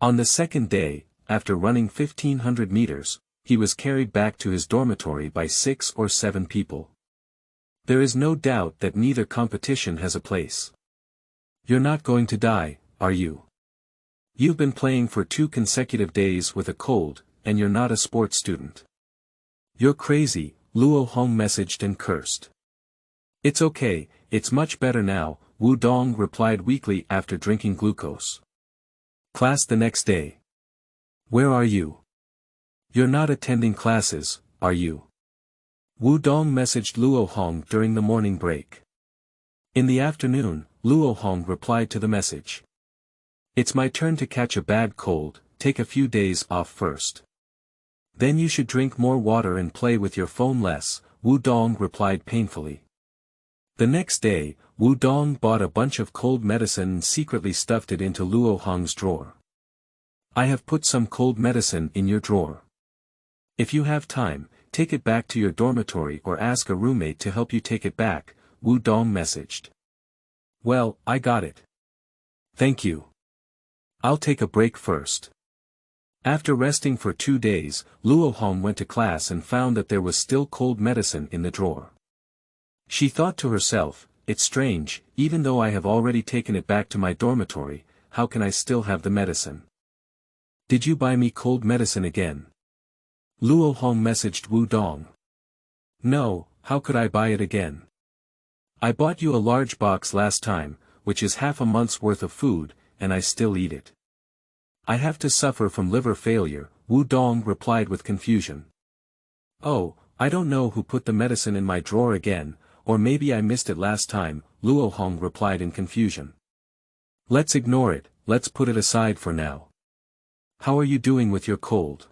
On the second day, after running 1500 meters, he was carried back to his dormitory by 6 or 7 people. There is no doubt that neither competition has a place. You're not going to die, are you? You've been playing for 2 consecutive days with a cold, and you're not a sports student. You're crazy, Luo Hong messaged and cursed. It's okay, it's much better now, Wu Dong replied weakly after drinking glucose. Class the next day. Where are you? You're not attending classes, are you? Wu Dong messaged Luo Hong during the morning break. In the afternoon, Luo Hong replied to the message. It's my turn to catch a bad cold, take a few days off first. Then you should drink more water and play with your phone less, Wu Dong replied painfully. The next day, Wu Dong bought a bunch of cold medicine and secretly stuffed it into Luo Hong's drawer. I have put some cold medicine in your drawer. If you have time, take it back to your dormitory or ask a roommate to help you take it back, Wu Dong messaged. Well, I got it. Thank you. I'll take a break first. After resting for 2 days, Luo Hong went to class and found that there was still cold medicine in the drawer. She thought to herself, it's strange, even though I have already taken it back to my dormitory, how can I still have the medicine? Did you buy me cold medicine again? Luo Hong messaged Wu Dong. No, how could I buy it again? I bought you a large box last time, which is half a month's worth of food, and I still eat it. I have to suffer from liver failure, Wu Dong replied with confusion. Oh, I don't know who put the medicine in my drawer again, or maybe I missed it last time, Luo Hong replied in confusion. Let's ignore it, let's put it aside for now. How are you doing with your cold?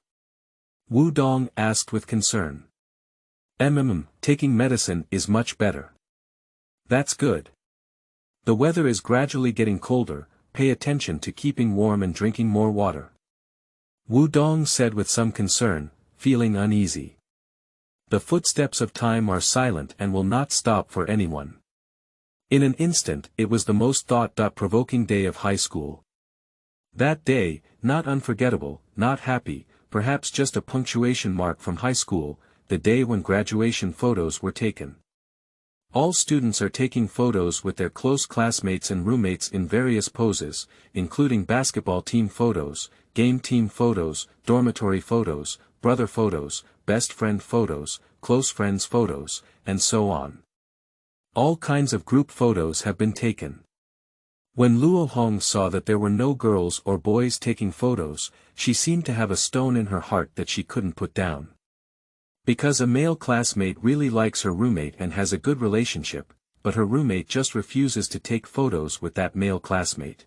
Wu Dong asked with concern. Taking medicine is much better. That's good. The weather is gradually getting colder, pay attention to keeping warm and drinking more water. Wu Dong said with some concern, feeling uneasy. The footsteps of time are silent and will not stop for anyone. In an instant it was the most thought-provoking day of high school. That day, not unforgettable, not happy, perhaps just a punctuation mark from high school, the day when graduation photos were taken. All students are taking photos with their close classmates and roommates in various poses, including basketball team photos, game team photos, dormitory photos, brother photos, best friend photos, close friends photos, and so on. All kinds of group photos have been taken. When Luo Hong saw that there were no girls or boys taking photos, she seemed to have a stone in her heart that she couldn't put down. Because a male classmate really likes her roommate and has a good relationship, but her roommate just refuses to take photos with that male classmate.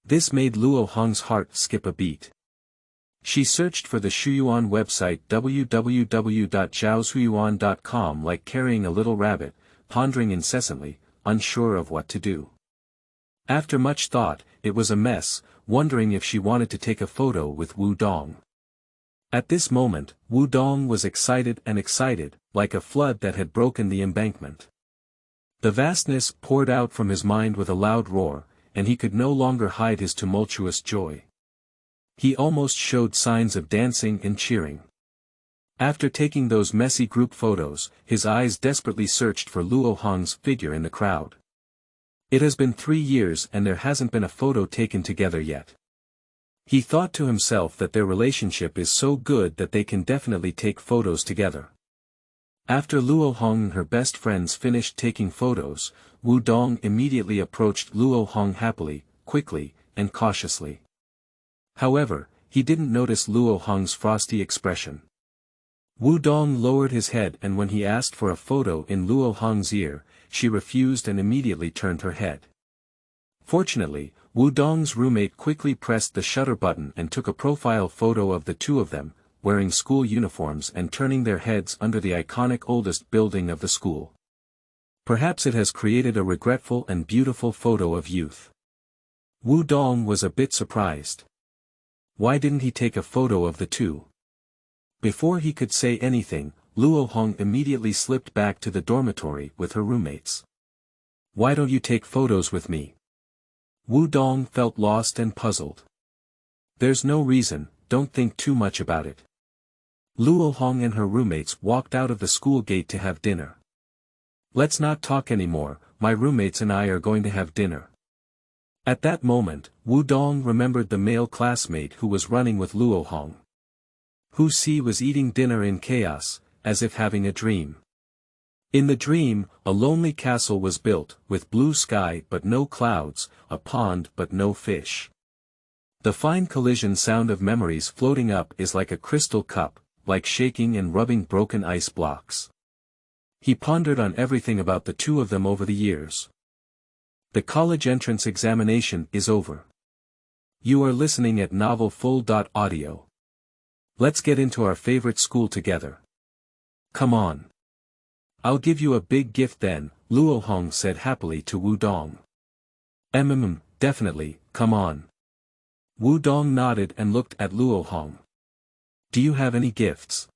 This made Luo Hong's heart skip a beat. She searched for the Shuyuan website www.zhaoshuyuan.com like carrying a little rabbit, pondering incessantly, unsure of what to do. After much thought, it was a mess, wondering if she wanted to take a photo with Wu Dong. At this moment, Wu Dong was excited, like a flood that had broken the embankment. The vastness poured out from his mind with a loud roar, and he could no longer hide his tumultuous joy. He almost showed signs of dancing and cheering. After taking those messy group photos, his eyes desperately searched for Luo Hong's figure in the crowd. It has been 3 years and there hasn't been a photo taken together yet. He thought to himself that their relationship is so good that they can definitely take photos together. After Luo Hong and her best friends finished taking photos, Wu Dong immediately approached Luo Hong happily, quickly, and cautiously. However, he didn't notice Luo Hong's frosty expression. Wu Dong lowered his head, and when he asked for a photo in Luo Hong's ear, she refused and immediately turned her head. Fortunately, Wu Dong's roommate quickly pressed the shutter button and took a profile photo of the two of them, wearing school uniforms and turning their heads under the iconic oldest building of the school. Perhaps it has created a regretful and beautiful photo of youth. Wu Dong was a bit surprised. Why didn't he take a photo of the two? Before he could say anything, Luo Hong immediately slipped back to the dormitory with her roommates. Why don't you take photos with me? Wu Dong felt lost and puzzled. There's no reason, don't think too much about it. Luo Hong and her roommates walked out of the school gate to have dinner. Let's not talk anymore, my roommates and I are going to have dinner. At that moment, Wu Dong remembered the male classmate who was running with Luo Hong. Hu Si was eating dinner in chaos, as if having a dream. In the dream, a lonely castle was built, with blue sky but no clouds, a pond but no fish. The fine collision sound of memories floating up is like a crystal cup, like shaking and rubbing broken ice blocks. He pondered on everything about the two of them over the years. The college entrance examination is over. You are listening at novelfull.audio. Let's get into our favorite school together. Come on. I'll give you a big gift then, Luo Hong said happily to Wu Dong. Definitely, come on. Wu Dong nodded and looked at Luo Hong. Do you have any gifts?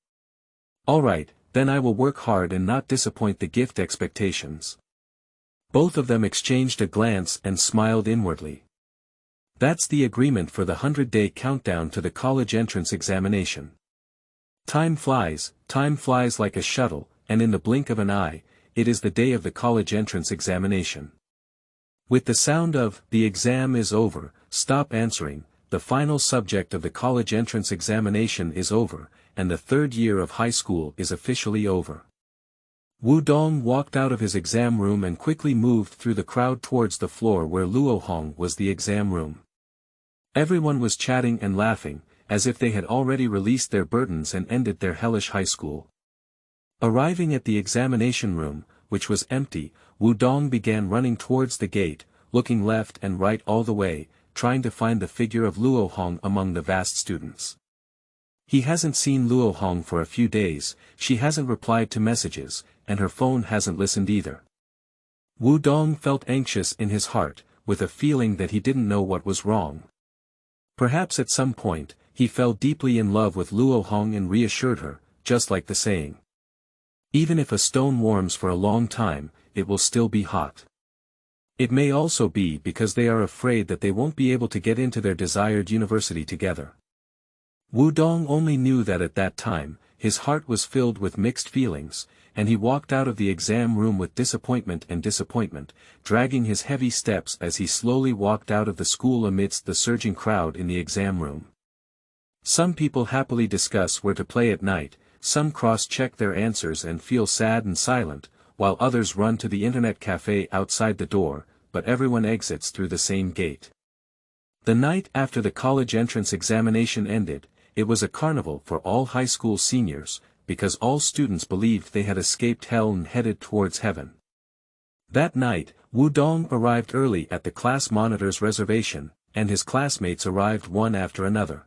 Alright, then I will work hard and not disappoint the gift expectations. Both of them exchanged a glance and smiled inwardly. That's the agreement for the 100-day countdown to the college entrance examination. Time flies like a shuttle, and in the blink of an eye, it is the day of the college entrance examination. With the sound of, the exam is over, stop answering, the final subject of the college entrance examination is over, and the 3rd year of high school is officially over. Wu Dong walked out of his exam room and quickly moved through the crowd towards the floor where Luo Hong was the exam room. Everyone was chatting and laughing, as if they had already released their burdens and ended their hellish high school. Arriving at the examination room, which was empty, Wu Dong began running towards the gate, looking left and right all the way, trying to find the figure of Luo Hong among the vast students. He hasn't seen Luo Hong for a few days, she hasn't replied to messages, and her phone hasn't listened either. Wu Dong felt anxious in his heart, with a feeling that he didn't know what was wrong. Perhaps at some point, he fell deeply in love with Luo Hong and reassured her, just like the saying. Even if a stone warms for a long time, it will still be hot. It may also be because they are afraid that they won't be able to get into their desired university together. Wu Dong only knew that at that time, his heart was filled with mixed feelings, and he walked out of the exam room with disappointment, dragging his heavy steps as he slowly walked out of the school amidst the surging crowd in the exam room. Some people happily discuss where to play at night, some cross-check their answers and feel sad and silent, while others run to the internet cafe outside the door, but everyone exits through the same gate. The night after the college entrance examination ended, it was a carnival for all high school seniors, because all students believed they had escaped hell and headed towards heaven. That night, Wudong arrived early at the class monitor's reservation, and his classmates arrived one after another.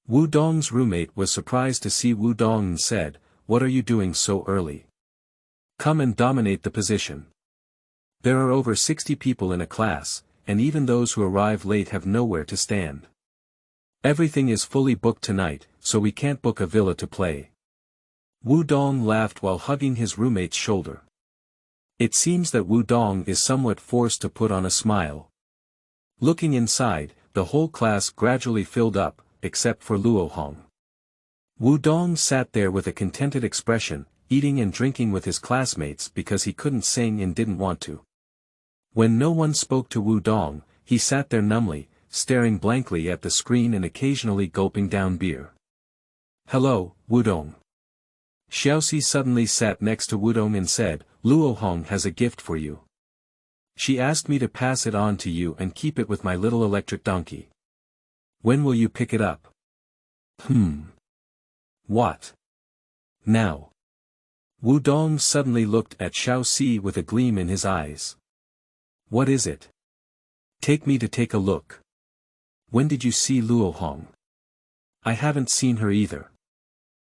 Wudong's roommate was surprised to see Wudong and said, "What are you doing so early? Come and dominate the position. There are over 60 people in a class, and even those who arrive late have nowhere to stand. Everything is fully booked tonight, so we can't book a villa to play." Wudong laughed while hugging his roommate's shoulder. It seems that Wudong is somewhat forced to put on a smile. Looking inside, the whole class gradually filled up, except for Luohong. Wudong sat there with a contented expression, eating and drinking with his classmates because he couldn't sing and didn't want to. When no one spoke to Wudong, he sat there numbly, staring blankly at the screen and occasionally gulping down beer. "Hello, Wudong." Xiaoxi suddenly sat next to Wudong and said, "Luohong has a gift for you. She asked me to pass it on to you and keep it with my little electric donkey. When will you pick it up?" What? Now? Wudong suddenly looked at Xiaoxi with a gleam in his eyes. "What is it? Take me to take a look. When did you see Luohong?" "I haven't seen her either.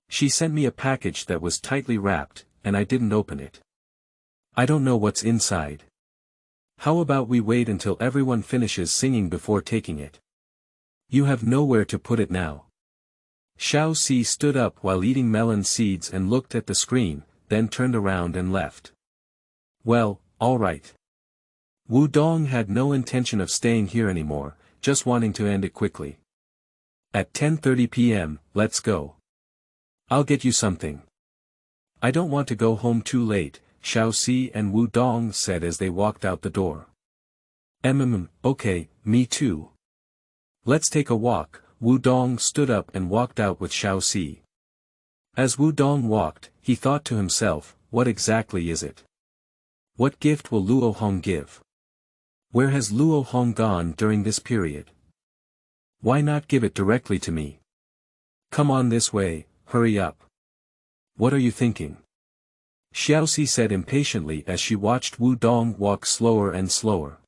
She sent me a package that was tightly wrapped, and I didn't open it. I don't know what's inside. How about we wait until everyone finishes singing before taking it? You have nowhere to put it now." Xiaoxi stood up while eating melon seeds and looked at the screen, then turned around and left. "Well, all right." Wudong had no intention of staying here anymore, just wanting to end it quickly. "At 10:30 p.m., let's go. I'll get you something." "I don't want to go home too late," Xiaoxi and Wudong said as they walked out the door. Okay, me too. Let's take a walk." Wudong stood up and walked out with Xiaoxi. As Wudong walked, he thought to himself, what exactly is it? What gift will Luohong give? Where has Luohong gone during this period? Why not give it directly to me? Come on this way, hurry up. What are you thinking? Xiaoxi said impatiently as she watched Wudong walk slower and slower.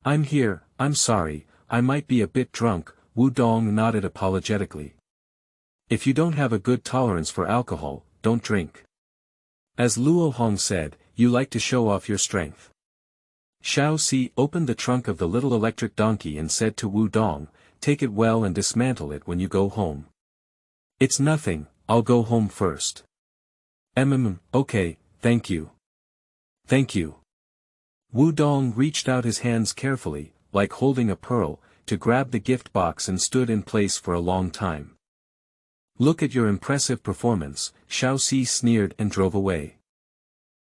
"I'm here, I'm sorry, I might be a bit drunk," Wudong nodded apologetically. "If you don't have a good tolerance for alcohol, don't drink. As Luohong said, you like to show off your strength." Xiaoxi opened the trunk of the little electric donkey and said to Wudong, "Take it well and dismantle it when you go home." "It's nothing, I'll go home first." Okay, thank you. Thank you." Wudong reached out his hands carefully, like holding a pearl, to grab the gift box and stood in place for a long time. "Look at your impressive performance," Xiaoxi sneered and drove away.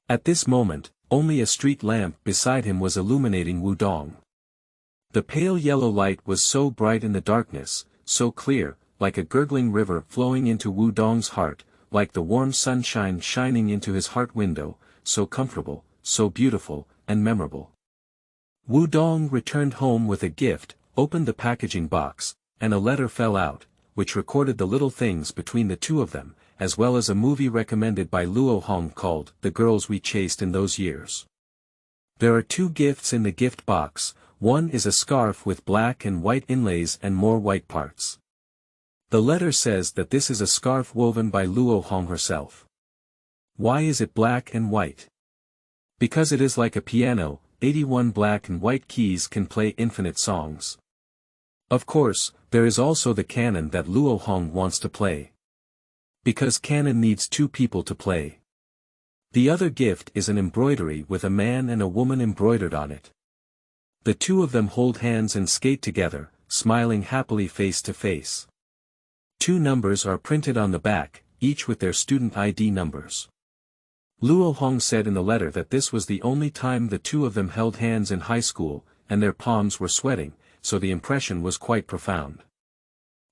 At this moment, only a street lamp beside him was illuminating Wudong. The pale yellow light was so bright in the darkness, so clear, like a gurgling river flowing into Wudong's heart, like the warm sunshine shining into his heart window, so comfortable, so beautiful, and memorable. Wudong returned home with a gift, opened the packaging box, and a letter fell out, which recorded the little things between the two of them, as well as a movie recommended by Luohong called The Girls We Chased in Those Years. There are 2 gifts in the gift box. One is a scarf with black and white inlays and more white parts. The letter says that this is a scarf woven by Luohong herself. Why is it black and white? Because it is like a piano, 81 black and white keys can play infinite songs. Of course, there is also the canon that Luohong wants to play. Because canon needs 2 people to play. The other gift is an embroidery with a man and a woman embroidered on it. The 2 of them hold hands and skate together, smiling happily face to face. 2 numbers are printed on the back, each with their student ID numbers. Luohong said in the letter that this was the only time the 2 of them held hands in high school, and their palms were sweating, so the impression was quite profound.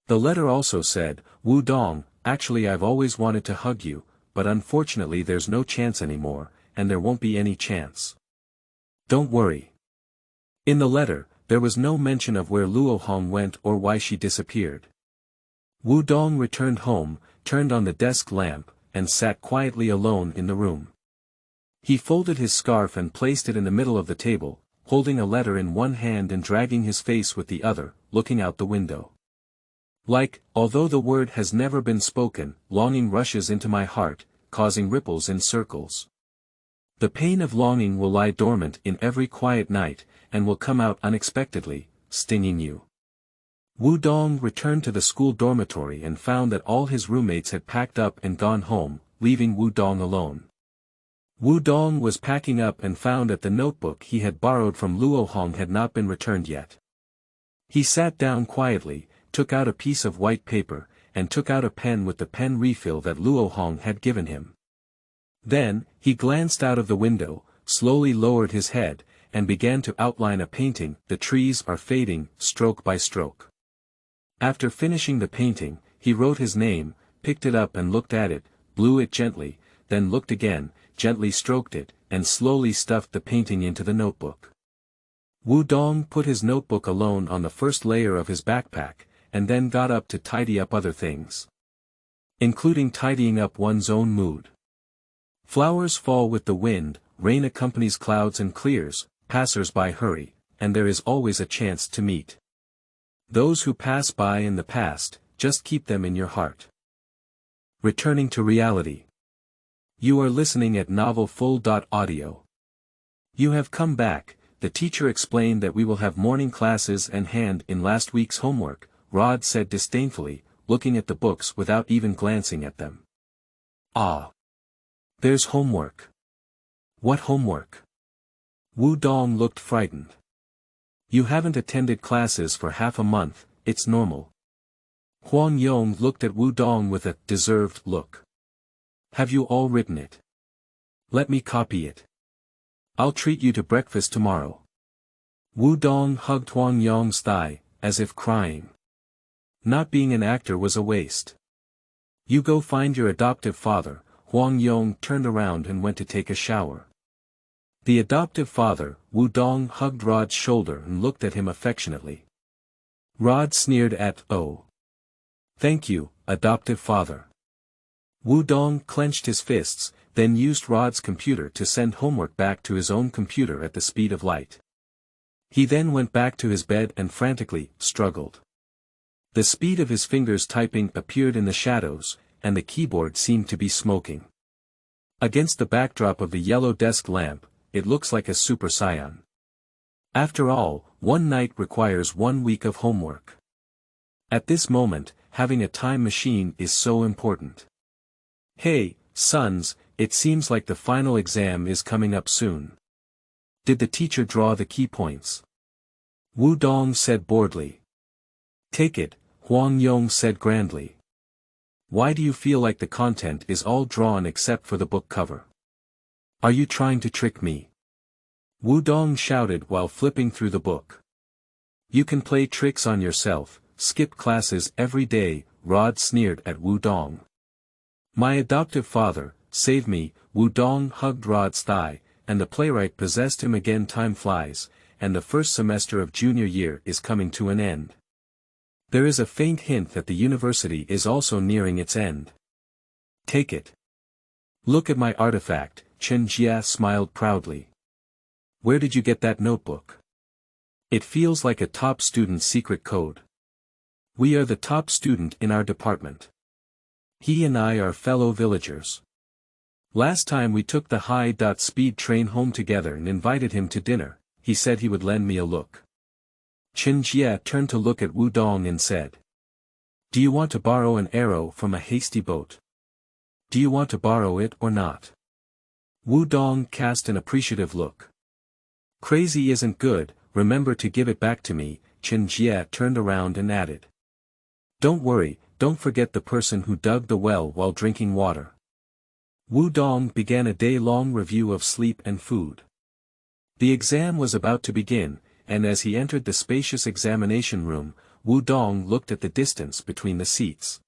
The letter also said, "Wudong, actually I've always wanted to hug you, but unfortunately there's no chance anymore, and there won't be any chance. Don't worry. In the letter, there was no mention of where Luo Hong went or why she disappeared. Wu Dong returned home, turned on the desk lamp, and sat quietly alone in the room. He folded his scarf and placed it in the middle of the table, holding a letter in one hand and dragging his face with the other, looking out the window. Although the word has never been spoken, longing rushes into my heart, causing ripples in circles. The pain of longing will lie dormant in every quiet night, and will come out unexpectedly, stinging you. Wu Dong returned to the school dormitory and found that all his roommates had packed up and gone home, leaving Wu Dong alone. Wu Dong was packing up and found that the notebook he had borrowed from Luo Hong had not been returned yet. He sat down quietly, took out a piece of white paper, and took out a pen with the pen refill that Luo Hong had given him. Then, he glanced out of the window, slowly lowered his head, and began to outline a painting. The trees are fading, stroke by stroke. After finishing the painting, he wrote his name, picked it up and looked at it, blew it gently, then looked again, gently stroked it, and slowly stuffed the painting into the notebook. Wu Dong put his notebook alone on the first layer of his backpack, and then got up to tidy up other things. Including tidying up one's own mood. Flowers fall with the wind, rain accompanies clouds and clears, passers-by hurry, and there is always a chance to meet. Those who pass by in the past, just keep them in your heart. Returning to reality. You are listening at novelfull.audio. You have come back. The teacher explained that we will have morning classes and hand in last week's homework, Rod said disdainfully, looking at the books without even glancing at them. Ah. There's homework. What homework? Wu Dong looked frightened. You haven't attended classes for half a month, it's normal. Huang Yong looked at Wu Dong with a deserved look. Have you all written it? Let me copy it. I'll treat you to breakfast tomorrow. Wu Dong hugged Huang Yong's thigh, as if crying. Not being an actor was a waste. You go find your adoptive father. Huang Yong turned around and went to take a shower. The adoptive father, Wu Dong hugged Rod's shoulder and looked at him affectionately. Rod sneered at, "Oh. Thank you, adoptive father." Wu Dong clenched his fists, then used Rod's computer to send homework back to his own computer at the speed of light. He then went back to his bed and frantically struggled. The speed of his fingers typing appeared in the shadows, and the keyboard seemed to be smoking. Against the backdrop of the yellow desk lamp, it looks like a super cyan. After all, one night requires 1 week of homework. At this moment, having a time machine is so important. Hey, sons, it seems like the final exam is coming up soon. Did the teacher draw the key points? Wu Dong said boredly. Take it, Huang Yong said grandly. Why do you feel like the content is all drawn except for the book cover? Are you trying to trick me? Wu Dong shouted while flipping through the book. You can play tricks on yourself, skip classes every day, Rod sneered at Wu Dong. My adoptive father, save me, Wu Dong hugged Rod's thigh, and the playwright possessed him again. Time flies, and the first semester of junior year is coming to an end. There is a faint hint that the university is also nearing its end. Take it. Look at my artifact, Chen Jia smiled proudly. Where did you get that notebook? It feels like a top student's secret code. We are the top student in our department. He and I are fellow villagers. Last time we took the high-speed train home together and invited him to dinner, he said he would lend me a look. Chen Jia turned to look at Wu Dong and said. Do you want to borrow an arrow from a hasty boat? Do you want to borrow it or not? Wu Dong cast an appreciative look. Crazy isn't good, remember to give it back to me, Chen Jia turned around and added. Don't worry, don't forget the person who dug the well while drinking water. Wu Dong began a day-long review of sleep and food. The exam was about to begin, and as he entered the spacious examination room, Wu Dong looked at the distance between the seats.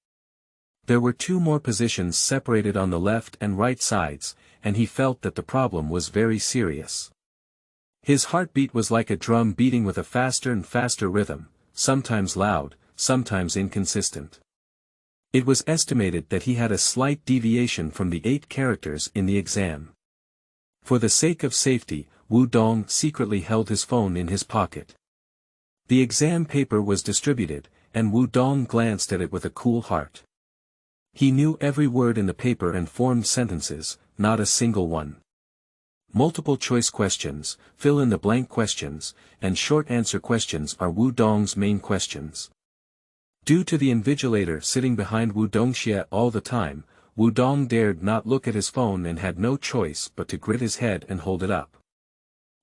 There were 2 more positions separated on the left and right sides, and he felt that the problem was very serious. His heartbeat was like a drum beating with a faster and faster rhythm, sometimes loud, sometimes inconsistent. It was estimated that he had a slight deviation from the 8 characters in the exam. For the sake of safety, Wu Dong secretly held his phone in his pocket. The exam paper was distributed, and Wu Dong glanced at it with a cool heart. He knew every word in the paper and formed sentences, not a single one. Multiple choice questions, fill-in-the-blank questions, and short answer questions are Wu Dong's main questions. Due to the invigilator sitting behind Wu Dongxie all the time, Wu Dong dared not look at his phone and had no choice but to grit his head and hold it up.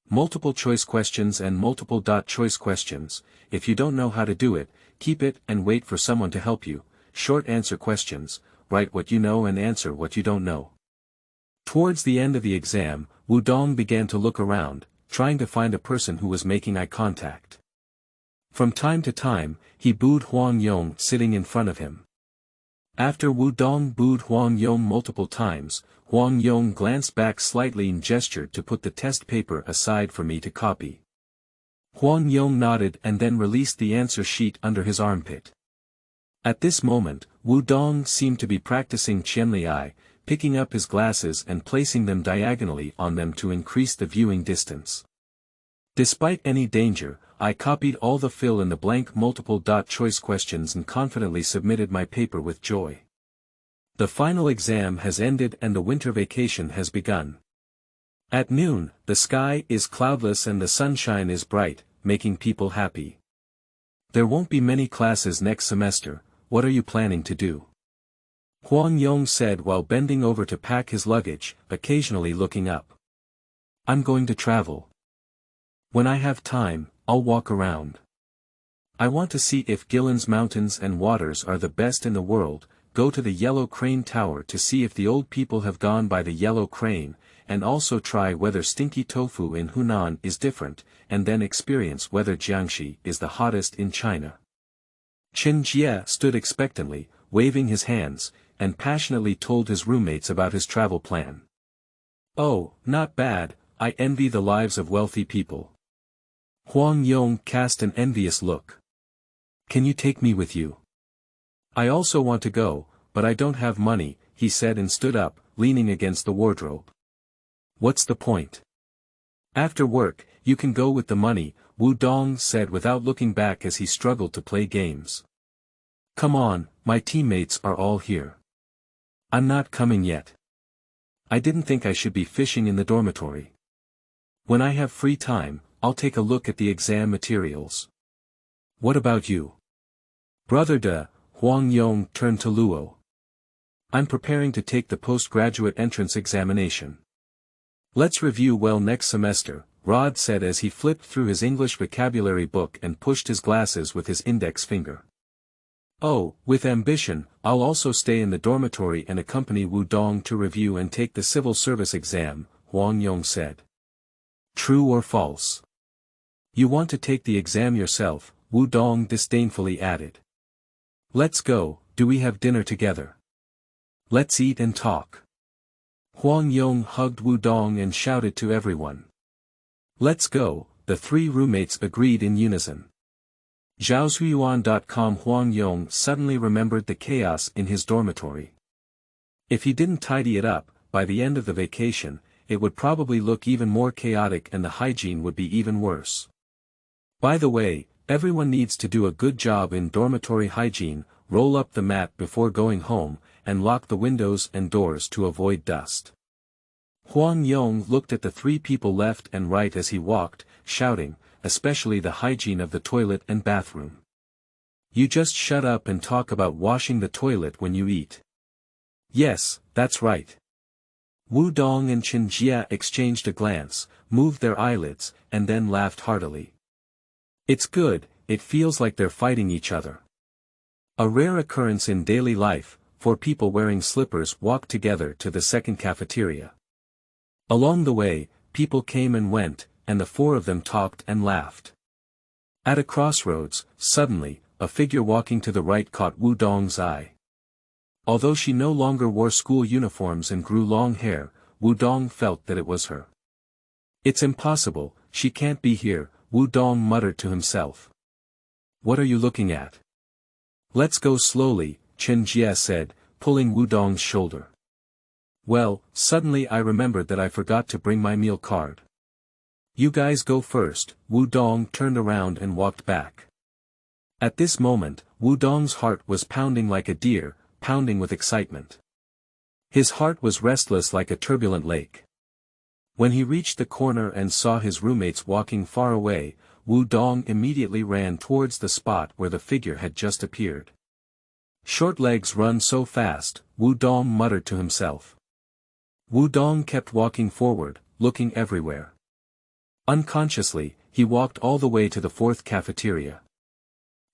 Multiple choice questions and multiple choice questions, if you don't know how to do it, keep it and wait for someone to help you. Short answer questions, write what you know and answer what you don't know. Towards the end of the exam, Wu Dong began to look around, trying to find a person who was making eye contact. From time to time, he booed Huang Yong sitting in front of him. After Wu Dong booed Huang Yong multiple times, Huang Yong glanced back slightly and gestured to put the test paper aside for me to copy. Huang Yong nodded and then released the answer sheet under his armpit. At this moment, Wu Dong seemed to be practicing Qianliai, picking up his glasses and placing them diagonally on them to increase the viewing distance. Despite any danger, I copied all the fill-in-the-blank multiple choice questions and confidently submitted my paper with joy. The final exam has ended and the winter vacation has begun. At noon, the sky is cloudless and the sunshine is bright, making people happy. There won't be many classes next semester. What are you planning to do? Huang Yong said while bending over to pack his luggage, occasionally looking up. I'm going to travel. When I have time, I'll walk around. I want to see if Gillen's mountains and waters are the best in the world, go to the Yellow Crane Tower to see if the old people have gone by the Yellow Crane, and also try whether stinky tofu in Hunan is different, and then experience whether Jiangxi is the hottest in China. Chen Jie stood expectantly, waving his hands, and passionately told his roommates about his travel plan. Oh, not bad, I envy the lives of wealthy people. Huang Yong cast an envious look. Can you take me with you? I also want to go, but I don't have money, he said and stood up, leaning against the wardrobe. What's the point? After work, you can go with the money, Wu Dong said without looking back as he struggled to play games. Come on, my teammates are all here. I'm not coming yet. I didn't think I should be fishing in the dormitory. When I have free time, I'll take a look at the exam materials. What about you? Brother De, Huang Yong turned to Luo. I'm preparing to take the postgraduate entrance examination. Let's review well next semester, Rod said as he flipped through his English vocabulary book and pushed his glasses with his index finger. Oh, with ambition, I'll also stay in the dormitory and accompany Wu Dong to review and take the civil service exam, Huang Yong said. True or false? You want to take the exam yourself, Wu Dong disdainfully added. Let's go, do we have dinner together? Let's eat and talk. Huang Yong hugged Wu Dong and shouted to everyone. Let's go, the 3 roommates agreed in unison. Zhaozuiyuan.com Huang Yong suddenly remembered the chaos in his dormitory. If he didn't tidy it up, by the end of the vacation, it would probably look even more chaotic and the hygiene would be even worse. By the way, everyone needs to do a good job in dormitory hygiene, roll up the mat before going home, and lock the windows and doors to avoid dust. Huang Yong looked at the 3 people left and right as he walked, shouting, especially the hygiene of the toilet and bathroom. You just shut up and talk about washing the toilet when you eat. Yes, that's right. Wu Dong and Chen Jia exchanged a glance, moved their eyelids, and then laughed heartily. It's good, it feels like they're fighting each other. A rare occurrence in daily life, 4 people wearing slippers walked together to the second cafeteria. Along the way, people came and went, and the 4 of them talked and laughed. At a crossroads, suddenly, a figure walking to the right caught Wu Dong's eye. Although she no longer wore school uniforms and grew long hair, Wu Dong felt that it was her. It's impossible, she can't be here, Wu Dong muttered to himself. What are you looking at? Let's go slowly, Chen Jie said, pulling Wu Dong's shoulder. Well, suddenly I remembered that I forgot to bring my meal card. You guys go first. Wu Dong turned around and walked back. At this moment, Wu Dong's heart was pounding like a deer, pounding with excitement. His heart was restless like a turbulent lake. When he reached the corner and saw his roommates walking far away, Wu Dong immediately ran towards the spot where the figure had just appeared. Short legs run so fast, Wu Dong muttered to himself. Wu Dong kept walking forward, looking everywhere. Unconsciously, he walked all the way to the fourth cafeteria.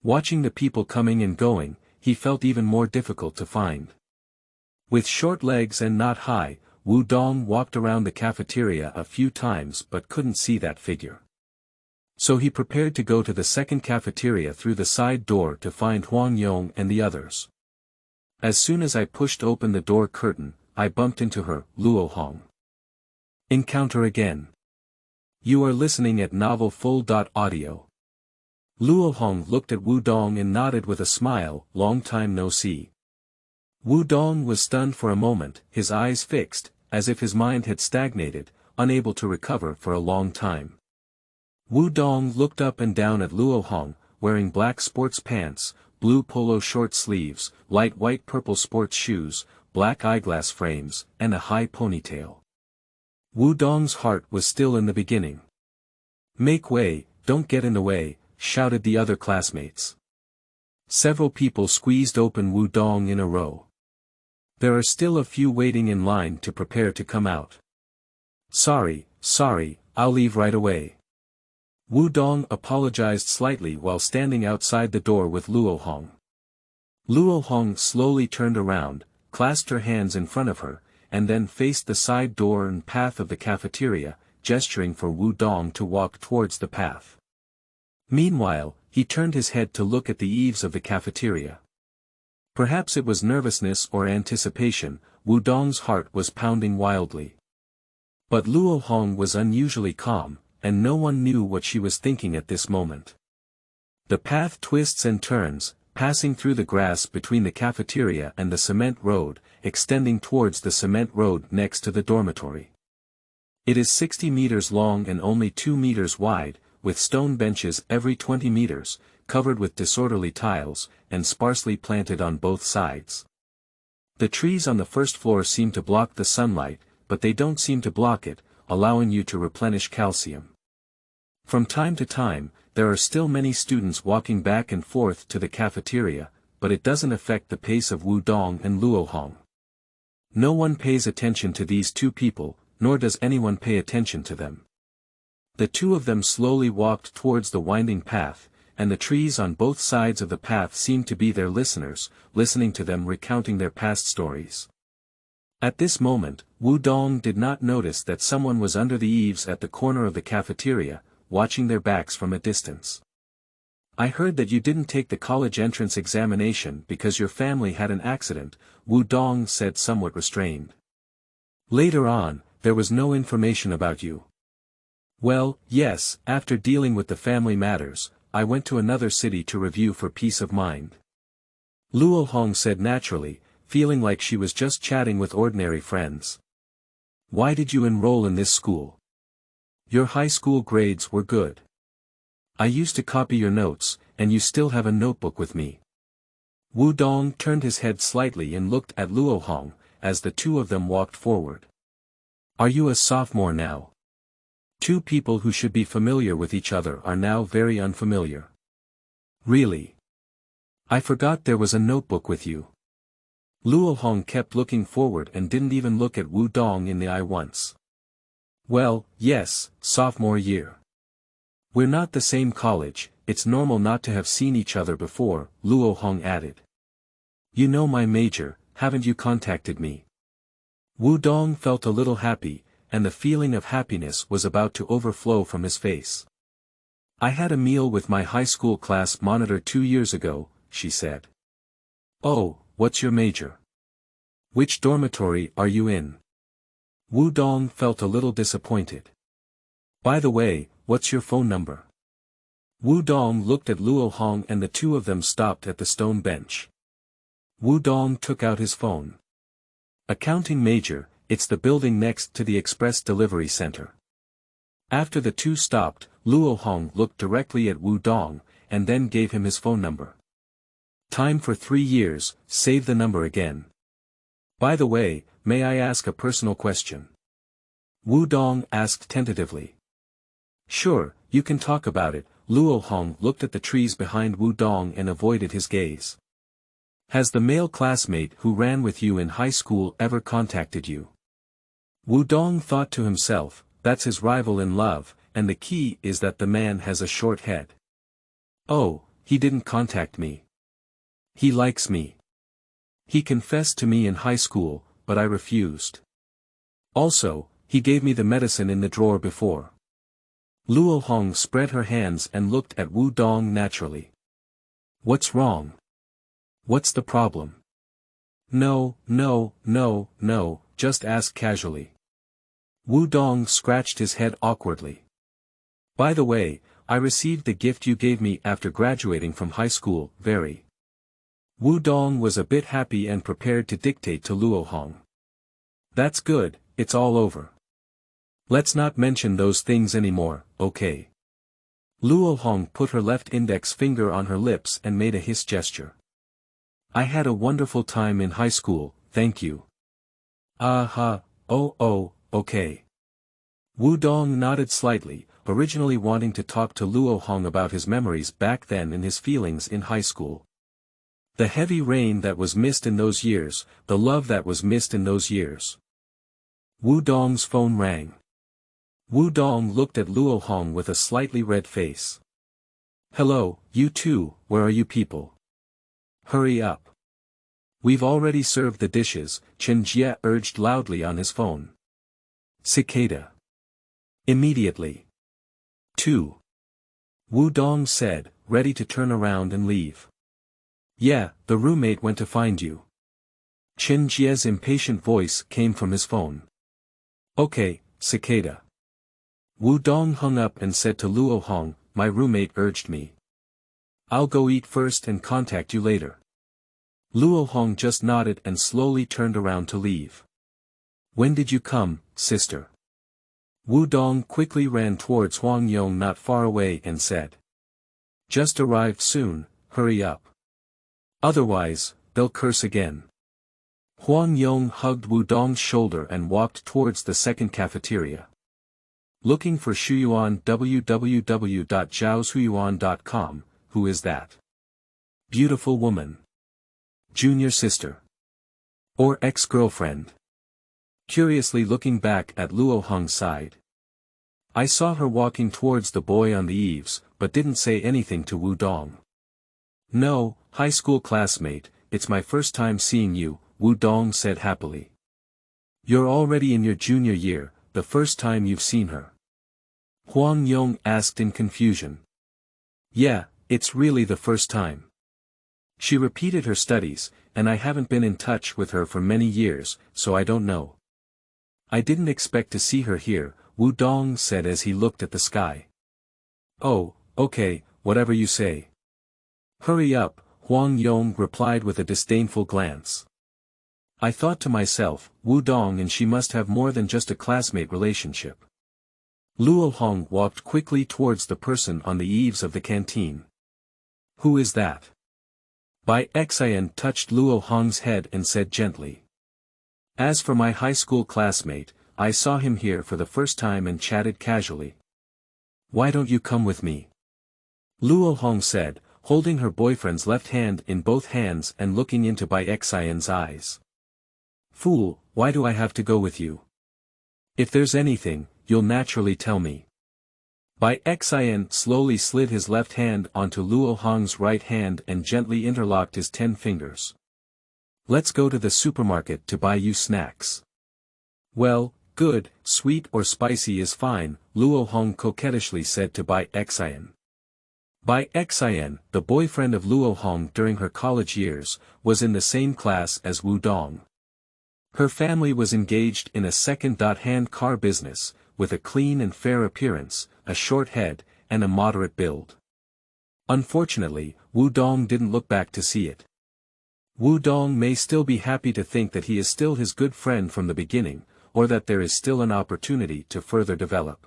Watching the people coming and going, he felt even more difficult to find. With short legs and not high, Wu Dong walked around the cafeteria a few times but couldn't see that figure. So he prepared to go to the second cafeteria through the side door to find Huang Yong and the others. As soon as I pushed open the door curtain, I bumped into her, Luo Hong. Encounter again. You are listening at Novel Full.audio. Luo Hong looked at Wu Dong and nodded with a smile, long time no see. Wu Dong was stunned for a moment, his eyes fixed, as if his mind had stagnated, unable to recover for a long time. Wu Dong looked up and down at Luo Hong, wearing black sports pants, blue polo short sleeves, light white-purple sports shoes, black eyeglass frames, and a high ponytail. Wu Dong's heart was still in the beginning. Make way, don't get in the way, shouted the other classmates. Several people squeezed open Wu Dong in a row. There are still a few waiting in line to prepare to come out. Sorry, I'll leave right away. Wu Dong apologized slightly while standing outside the door with Luo Hong. Luo Hong slowly turned around, clasped her hands in front of her, and then faced the side door and path of the cafeteria, gesturing for Wu Dong to walk towards the path. Meanwhile, he turned his head to look at the eaves of the cafeteria. Perhaps it was nervousness or anticipation, Wu Dong's heart was pounding wildly. But Luo Hong was unusually calm, and no one knew what she was thinking at this moment. The path twists and turns, passing through the grass between the cafeteria and the cement road, extending towards the cement road next to the dormitory. It is 60 meters long and only 2 meters wide, with stone benches every 20 meters, covered with disorderly tiles, and sparsely planted on both sides. The trees on the first floor seem to block the sunlight, but they don't seem to block it, allowing you to replenish calcium. From time to time, there are still many students walking back and forth to the cafeteria, but it doesn't affect the pace of Wu Dong and Luo Hong. No one pays attention to these two people, nor does anyone pay attention to them. The two of them slowly walked towards the winding path, and the trees on both sides of the path seemed to be their listeners, listening to them recounting their past stories. At this moment, Wu Dong did not notice that someone was under the eaves at the corner of the cafeteria, watching their backs from a distance. I heard that you didn't take the college entrance examination because your family had an accident, Wu Dong said somewhat restrained. Later on, there was no information about you. Well, yes, after dealing with the family matters, I went to another city to review for peace of mind. Luo Hong said naturally, feeling like she was just chatting with ordinary friends. Why did you enroll in this school? Your high school grades were good. I used to copy your notes, and you still have a notebook with me. Wu Dong turned his head slightly and looked at Luo Hong, as the two of them walked forward. Are you a sophomore now? Two people who should be familiar with each other are now very unfamiliar. Really? I forgot there was a notebook with you. Luo Hong kept looking forward and didn't even look at Wu Dong in the eye once. Well, yes, sophomore year. We're not the same college, it's normal not to have seen each other before, Luo Hong added. You know my major, haven't you contacted me? Wu Dong felt a little happy, and the feeling of happiness was about to overflow from his face. I had a meal with my high school class monitor 2 years ago, she said. Oh, what's your major? Which dormitory are you in? Wu Dong felt a little disappointed. By the way, what's your phone number? Wu Dong looked at Luo Hong and the two of them stopped at the stone bench. Wu Dong took out his phone. Accounting major, it's the building next to the express delivery center. After the two stopped, Luo Hong looked directly at Wu Dong, and then gave him his phone number. Time for 3 years, save the number again. By the way, may I ask a personal question? Wu Dong asked tentatively. Sure, you can talk about it. Luo Hong looked at the trees behind Wu Dong and avoided his gaze. Has the male classmate who ran with you in high school ever contacted you? Wu Dong thought to himself, that's his rival in love, and the key is that the man has a short head. Oh, he didn't contact me. He likes me. He confessed to me in high school, but I refused. Also, he gave me the medicine in the drawer before. Luo Hong spread her hands and looked at Wu Dong naturally. What's wrong? What's the problem? No, just ask casually. Wu Dong scratched his head awkwardly. By the way, I received the gift you gave me after graduating from high school, very. Wu Dong was a bit happy and prepared to dictate to Luo Hong. That's good, it's all over. Let's not mention those things anymore, okay? Luo Hong put her left index finger on her lips and made a hiss gesture. I had a wonderful time in high school, thank you. Okay. Wu Dong nodded slightly, originally wanting to talk to Luo Hong about his memories back then and his feelings in high school. The heavy rain that was missed in those years, the love that was missed in those years. Wu Dong's phone rang. Wu Dong looked at Luo Hong with a slightly red face. Hello, you two, where are you people? Hurry up. We've already served the dishes, Chen Jie urged loudly on his phone. Cicada. Immediately. 2. Wu Dong said, ready to turn around and leave. Yeah, the roommate went to find you. Chen Jie's impatient voice came from his phone. Okay, Cicada. Wu Dong hung up and said to Luo Hong, my roommate urged me. I'll go eat first and contact you later. Luo Hong just nodded and slowly turned around to leave. When did you come, sister? Wu Dong quickly ran towards Huang Yong not far away and said. Just arrived soon, hurry up. Otherwise, they'll curse again. Huang Yong hugged Wu Dong's shoulder and walked towards the second cafeteria. Looking for Shuyuan www.zhaoshuyuan.com, who is that? Beautiful woman. Junior sister. Or ex-girlfriend. Curiously looking back at Luo Hong's side. I saw her walking towards the boy on the eaves, but didn't say anything to Wu Dong. No, high school classmate, it's my first time seeing you, Wu Dong said happily. You're already in your junior year, the first time you've seen her. Huang Yong asked in confusion. Yeah, it's really the first time. She repeated her studies, and I haven't been in touch with her for many years, so I don't know. I didn't expect to see her here, Wu Dong said as he looked at the sky. Oh, okay, whatever you say. Hurry up, Huang Yong replied with a disdainful glance. I thought to myself, Wu Dong and she must have more than just a classmate relationship. Luo Hong walked quickly towards the person on the eaves of the canteen. Who is that? Bai Xian touched Luo Hong's head and said gently. As for my high school classmate, I saw him here for the first time and chatted casually. Why don't you come with me? Luo Hong said, holding her boyfriend's left hand in both hands and looking into Bai Xian's eyes. Fool, why do I have to go with you? If there's anything, you'll naturally tell me. Bai Xian slowly slid his left hand onto Luo Hong's right hand and gently interlocked his 10 fingers. Let's go to the supermarket to buy you snacks. Well, good, sweet or spicy is fine, Luo Hong coquettishly said to Bai Xian. Bai Xian, the boyfriend of Luo Hong during her college years, was in the same class as Wu Dong. Her family was engaged in a second-hand car business, with a clean and fair appearance, a short head, and a moderate build. Unfortunately, Wu Dong didn't look back to see it. Wu Dong may still be happy to think that he is still his good friend from the beginning, or that there is still an opportunity to further develop.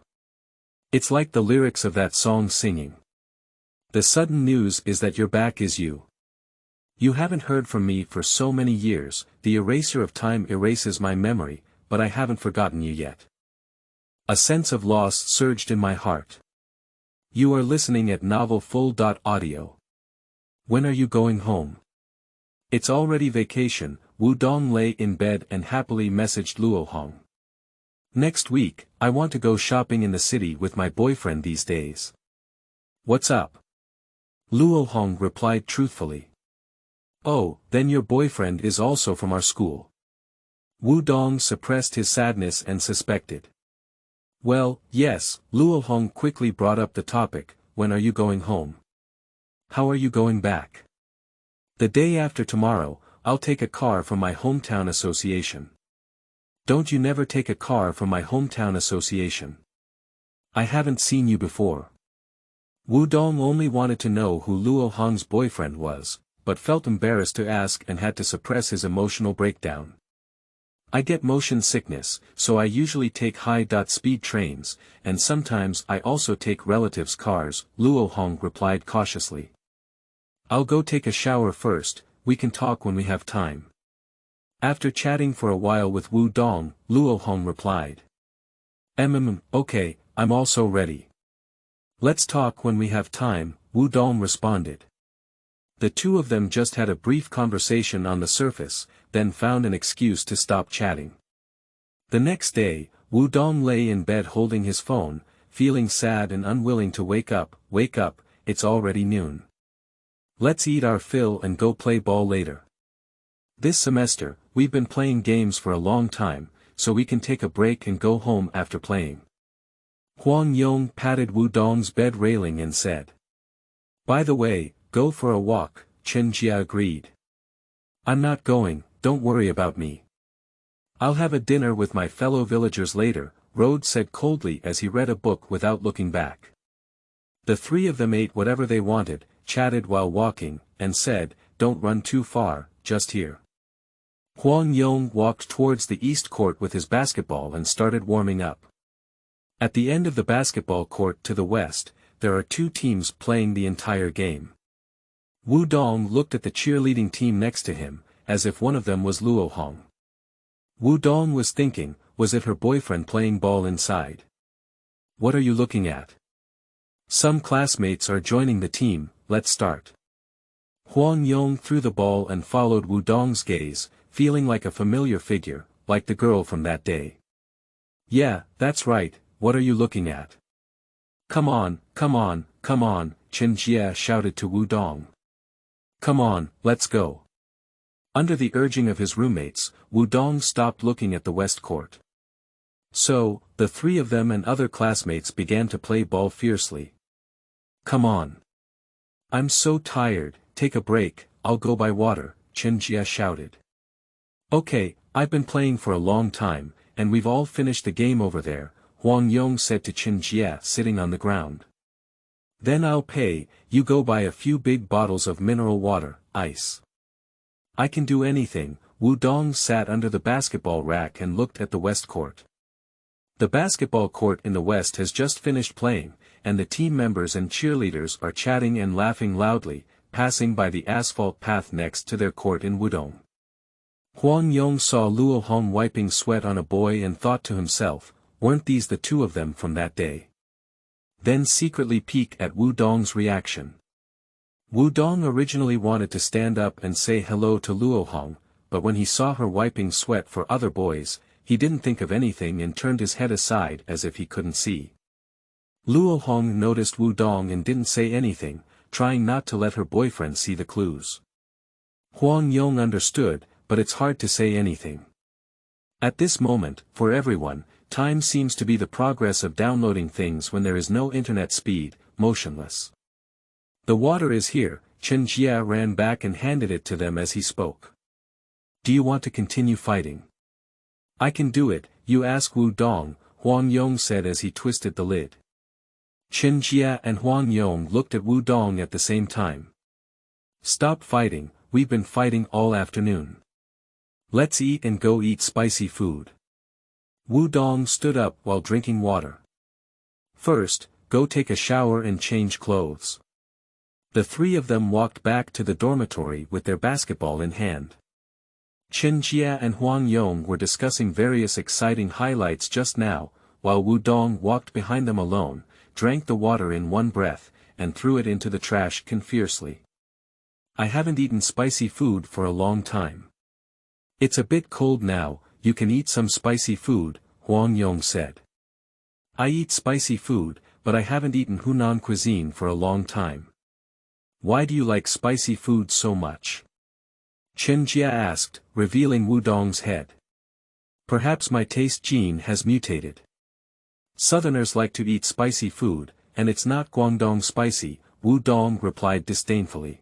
It's like the lyrics of that song singing. The sudden news is that you're back is you. You haven't heard from me for so many years, the eraser of time erases my memory, but I haven't forgotten you yet. A sense of loss surged in my heart. You are listening at novelfull.audio. When are you going home? It's already vacation, Wu Dong lay in bed and happily messaged Luo Hong. Next week, I want to go shopping in the city with my boyfriend these days. What's up? Luo Hong replied truthfully. Oh, then your boyfriend is also from our school. Wu Dong suppressed his sadness and suspected. Well, yes, Luo Hong quickly brought up the topic, when are you going home? How are you going back? The day after tomorrow, I'll take a car from my hometown association. Don't you never take a car from my hometown association? I haven't seen you before. Wu Dong only wanted to know who Luo Hong's boyfriend was, but felt embarrassed to ask and had to suppress his emotional breakdown. I get motion sickness, so I usually take high-speed trains, and sometimes I also take relatives' cars, Luo Hong replied cautiously. I'll go take a shower first, we can talk when we have time. After chatting for a while with Wu Dong, Luo Hong replied. Okay, I'm also ready. Let's talk when we have time, Wu Dong responded. The two of them just had a brief conversation on the surface, then found an excuse to stop chatting. The next day, Wu Dong lay in bed holding his phone, feeling sad and unwilling to wake up, it's already noon. Let's eat our fill and go play ball later. This semester, we've been playing games for a long time, so we can take a break and go home after playing. Huang Yong patted Wu Dong's bed railing and said. By the way, go for a walk, Chen Jia agreed. I'm not going, don't worry about me. I'll have a dinner with my fellow villagers later, Rode said coldly as he read a book without looking back. The three of them ate whatever they wanted, chatted while walking, and said, don't run too far, just here. Huang Yong walked towards the east court with his basketball and started warming up. At the end of the basketball court to the west, there are two teams playing the entire game. Wu Dong looked at the cheerleading team next to him, as if one of them was Luo Hong. Wu Dong was thinking, was it her boyfriend playing ball inside? What are you looking at? Some classmates are joining the team, let's start. Huang Yong threw the ball and followed Wu Dong's gaze, feeling like a familiar figure, like the girl from that day. Yeah, that's right, what are you looking at? Come on, Chen Jia shouted to Wu Dong. Come on, let's go. Under the urging of his roommates, Wu Dong stopped looking at the west court. So, the three of them and other classmates began to play ball fiercely. Come on. I'm so tired, take a break, I'll go buy water, Chen Jia shouted. Okay, I've been playing for a long time, and we've all finished the game over there, Huang Yong said to Chen Jia sitting on the ground. Then I'll pay, you go buy a few big bottles of mineral water, ice. I can do anything, Wu Dong sat under the basketball rack and looked at the west court. The basketball court in the west has just finished playing, and the team members and cheerleaders are chatting and laughing loudly, passing by the asphalt path next to their court in Wudong. Huang Yong saw Luo Hong wiping sweat on a boy and thought to himself, weren't these the two of them from that day? Then secretly peek at Wu Dong's reaction. Wu Dong originally wanted to stand up and say hello to Luo Hong, but when he saw her wiping sweat for other boys, he didn't think of anything and turned his head aside as if he couldn't see. Luo Hong noticed Wu Dong and didn't say anything, trying not to let her boyfriend see the clues. Huang Yong understood, but it's hard to say anything. At this moment, for everyone, time seems to be the progress of downloading things when there is no internet speed, motionless. The water is here, Chen Jia ran back and handed it to them as he spoke. Do you want to continue fighting? I can do it, you ask Wu Dong, Huang Yong said as he twisted the lid. Chen Jia and Huang Yong looked at Wu Dong at the same time. Stop fighting, we've been fighting all afternoon. Let's eat and go eat spicy food. Wu Dong stood up while drinking water. First, go take a shower and change clothes. The three of them walked back to the dormitory with their basketball in hand. Chen Jia and Huang Yong were discussing various exciting highlights just now, while Wu Dong walked behind them alone, drank the water in one breath, and threw it into the trash can fiercely. I haven't eaten spicy food for a long time. It's a bit cold now, you can eat some spicy food, Huang Yong said. I eat spicy food, but I haven't eaten Hunan cuisine for a long time. Why do you like spicy food so much? Chen Jia asked, revealing Wu Dong's head. Perhaps my taste gene has mutated. Southerners like to eat spicy food, and it's not Guangdong spicy, Wu Dong replied disdainfully.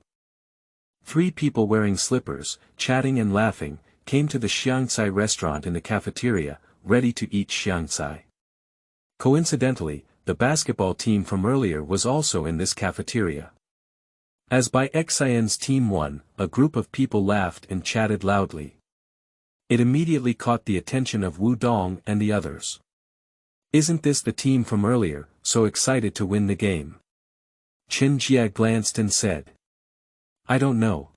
Three people wearing slippers, chatting and laughing, came to the xiangcai restaurant in the cafeteria, ready to eat xiangcai. Coincidentally, the basketball team from earlier was also in this cafeteria. As by Xian's team won, a group of people laughed and chatted loudly. It immediately caught the attention of Wu Dong and the others. Isn't this the team from earlier, so excited to win the game? Chen Jia glanced and said. I don't know.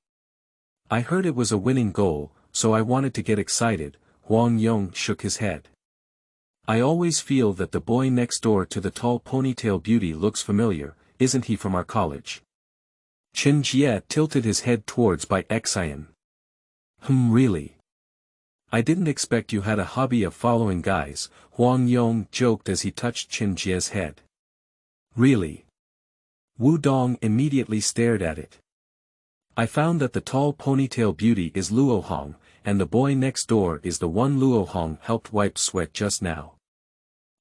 I heard it was a winning goal, so I wanted to get excited, Huang Yong shook his head. I always feel that the boy next door to the tall ponytail beauty looks familiar, isn't he from our college? Chen Jia tilted his head towards by Xian. Really? I didn't expect you had a hobby of following guys, Huang Yong joked as he touched Chen Jia's head. Really? Wu Dong immediately stared at it. I found that the tall ponytail beauty is Luo Hong, and the boy next door is the one Luo Hong helped wipe sweat just now.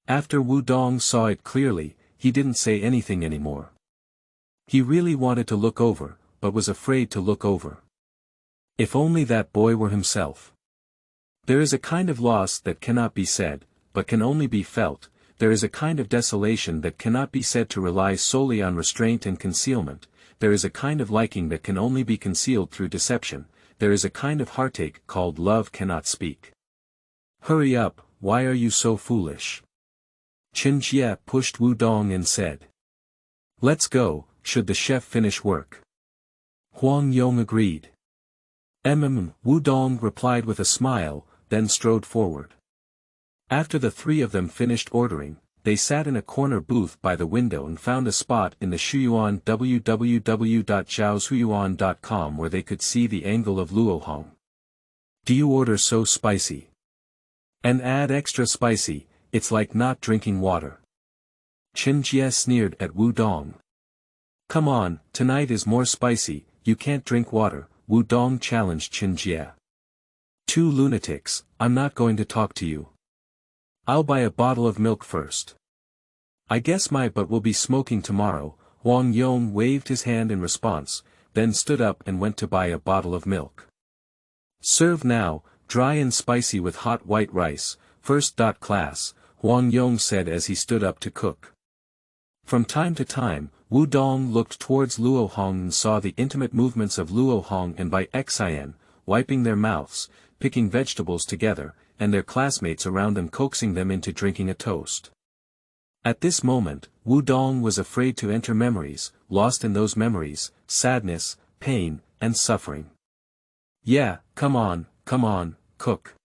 After Wu Dong saw it clearly, he didn't say anything anymore. He really wanted to look over, but was afraid to look over. If only that boy were himself. There is a kind of loss that cannot be said, but can only be felt. There is a kind of desolation that cannot be said to rely solely on restraint and concealment. There is a kind of liking that can only be concealed through deception. There is a kind of heartache called love cannot speak. Hurry up, why are you so foolish? Chen Jia pushed Wu Dong and said. Let's go, should the chef finish work? Huang Yong agreed. Wu Dong replied with a smile, then strode forward. After the three of them finished ordering, they sat in a corner booth by the window and found a spot in the Shuyuan www.zhaoshuyuan.com where they could see the angle of Luo Hong. Do you order so spicy? And add extra spicy, it's like not drinking water. Chen Jia sneered at Wu Dong. Come on, tonight is more spicy, you can't drink water, Wu Dong challenged Chen Jia. Two lunatics, I'm not going to talk to you. I'll buy a bottle of milk first. I guess my butt will be smoking tomorrow, Huang Yong waved his hand in response, then stood up and went to buy a bottle of milk. Serve now, dry and spicy with hot white rice, first. Class, Huang Yong said as he stood up to cook. From time to time, Wu Dong looked towards Luo Hong and saw the intimate movements of Luo Hong and Bai Xian, wiping their mouths, picking vegetables together, and their classmates around them coaxing them into drinking a toast. At this moment, Wu Dong was afraid to enter memories, lost in those memories, sadness, pain, and suffering. Yeah, come on, cook.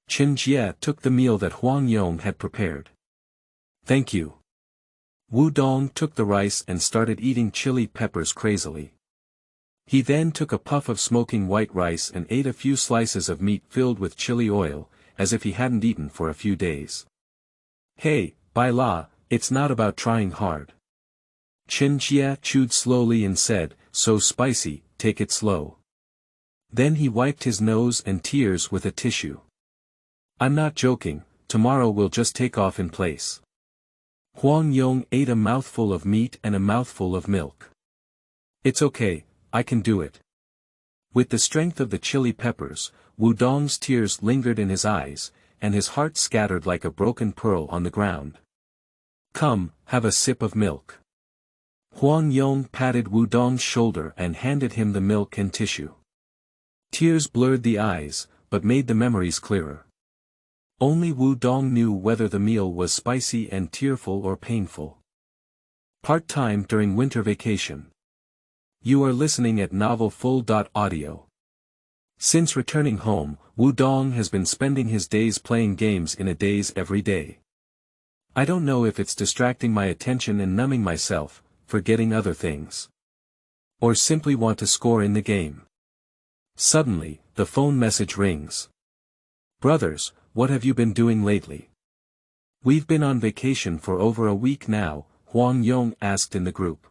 Chen Jia took the meal that Huang Yong had prepared. Thank you. Wu Dong took the rice and started eating chili peppers crazily. He then took a puff of smoking white rice and ate a few slices of meat filled with chili oil, as if he hadn't eaten for a few days. Hey, Bai La, it's not about trying hard. Chen Jia chewed slowly and said, so spicy, take it slow. Then he wiped his nose and tears with a tissue. I'm not joking, tomorrow we'll just take off in place. Huang Yong ate a mouthful of meat and a mouthful of milk. It's okay, I can do it. With the strength of the chili peppers, Wu Dong's tears lingered in his eyes, and his heart scattered like a broken pearl on the ground. Come, have a sip of milk. Huang Yong patted Wu Dong's shoulder and handed him the milk and tissue. Tears blurred the eyes, but made the memories clearer. Only Wu Dong knew whether the meal was spicy and tearful or painful. Part-time during winter vacation. You are listening at Novel Full.audio. Since returning home, Wu Dong has been spending his days playing games in a daze every day. I don't know if it's distracting my attention and numbing myself, forgetting other things. Or simply want to score in the game. Suddenly, the phone message rings. Brothers, what have you been doing lately? We've been on vacation for over a week now, Huang Yong asked in the group.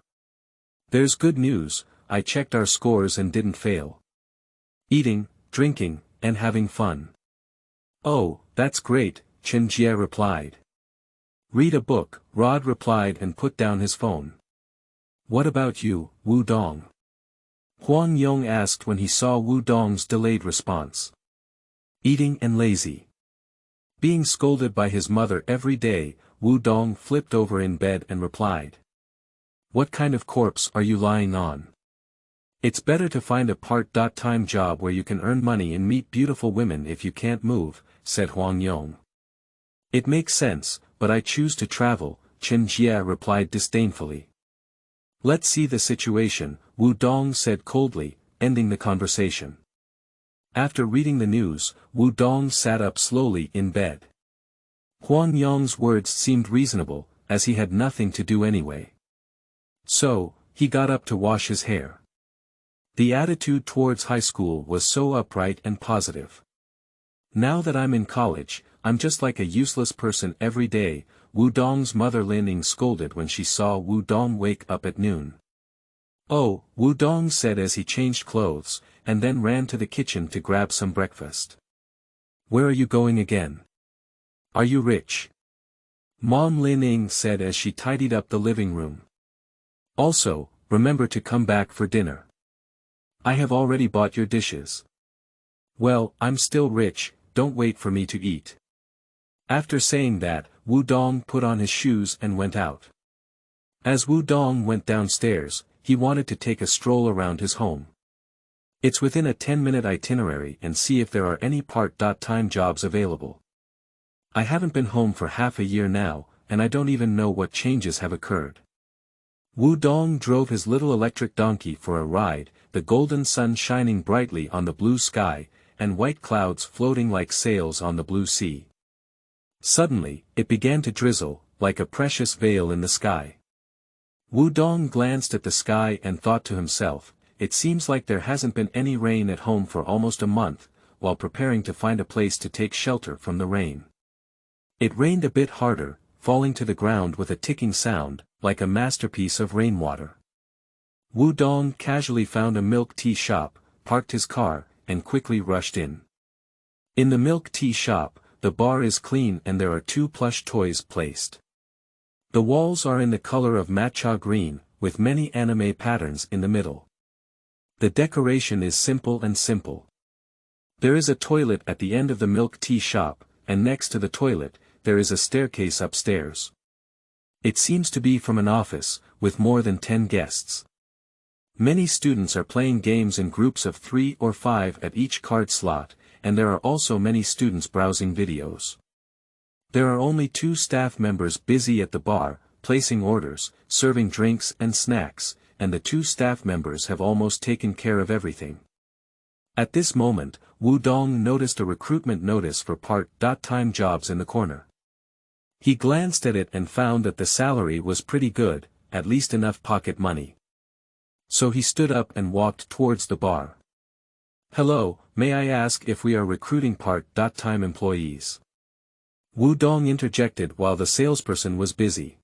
There's good news, I checked our scores and didn't fail. Eating, drinking, and having fun. Oh, that's great, Chen Jie replied. Read a book, Rod replied and put down his phone. What about you, Wu Dong? Huang Yong asked when he saw Wu Dong's delayed response. Eating and lazy. Being scolded by his mother every day, Wu Dong flipped over in bed and replied. What kind of corpse are you lying on? It's better to find a part-time job where you can earn money and meet beautiful women if you can't move, said Huang Yong. It makes sense, but I choose to travel, Chen Jie replied disdainfully. Let's see the situation, Wu Dong said coldly, ending the conversation. After reading the news, Wu Dong sat up slowly in bed. Huang Yong's words seemed reasonable, as he had nothing to do anyway. So, he got up to wash his hair. The attitude towards high school was so upright and positive. Now that I'm in college, I'm just like a useless person every day, Wu Dong's mother Lin Ying scolded when she saw Wu Dong wake up at noon. Oh, Wu Dong said as he changed clothes, and then ran to the kitchen to grab some breakfast. Where are you going again? Are you rich? Mom Lin Ying said as she tidied up the living room. Also, remember to come back for dinner. I have already bought your dishes. Well, I'm still rich, don't wait for me to eat. After saying that, Wu Dong put on his shoes and went out. As Wu Dong went downstairs, he wanted to take a stroll around his home. It's within a 10-minute itinerary and see if there are any part-time jobs available. I haven't been home for half a year now, and I don't even know what changes have occurred. Wu Dong drove his little electric donkey for a ride, the golden sun shining brightly on the blue sky, and white clouds floating like sails on the blue sea. Suddenly, it began to drizzle, like a precious veil in the sky. Wu Dong glanced at the sky and thought to himself, it seems like there hasn't been any rain at home for almost a month, while preparing to find a place to take shelter from the rain. It rained a bit harder, falling to the ground with a ticking sound, like a masterpiece of rainwater. Wu Dong casually found a milk tea shop, parked his car, and quickly rushed in. In the milk tea shop, the bar is clean and there are 2 plush toys placed. The walls are in the color of matcha green, with many anime patterns in the middle. The decoration is simple and simple. There is a toilet at the end of the milk tea shop, and next to the toilet, there is a staircase upstairs. It seems to be from an office, with more than 10 guests. Many students are playing games in groups of 3 or 5 at each card slot, and there are also many students browsing videos. There are only 2 staff members busy at the bar, placing orders, serving drinks and snacks, and the 2 staff members have almost taken care of everything. At this moment, Wu Dong noticed a recruitment notice for part-time jobs in the corner. He glanced at it and found that the salary was pretty good, at least enough pocket money. So he stood up and walked towards the bar. Hello, may I ask if we are recruiting part-time employees? Wu Dong interjected while the salesperson was busy.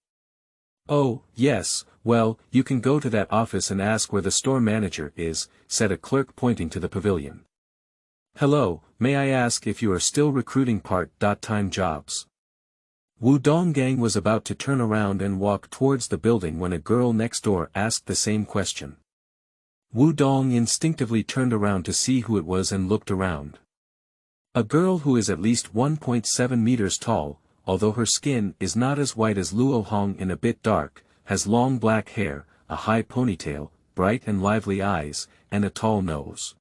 Oh, yes, well, you can go to that office and ask where the store manager is, said a clerk pointing to the pavilion. Hello, may I ask if you are still recruiting part-time jobs? Wu Donggang was about to turn around and walk towards the building when a girl next door asked the same question. Wu Dong instinctively turned around to see who it was and looked around. A girl who is at least 1.7 meters tall, although her skin is not as white as Luo Hong and a bit dark, has long black hair, a high ponytail, bright and lively eyes, and a tall nose.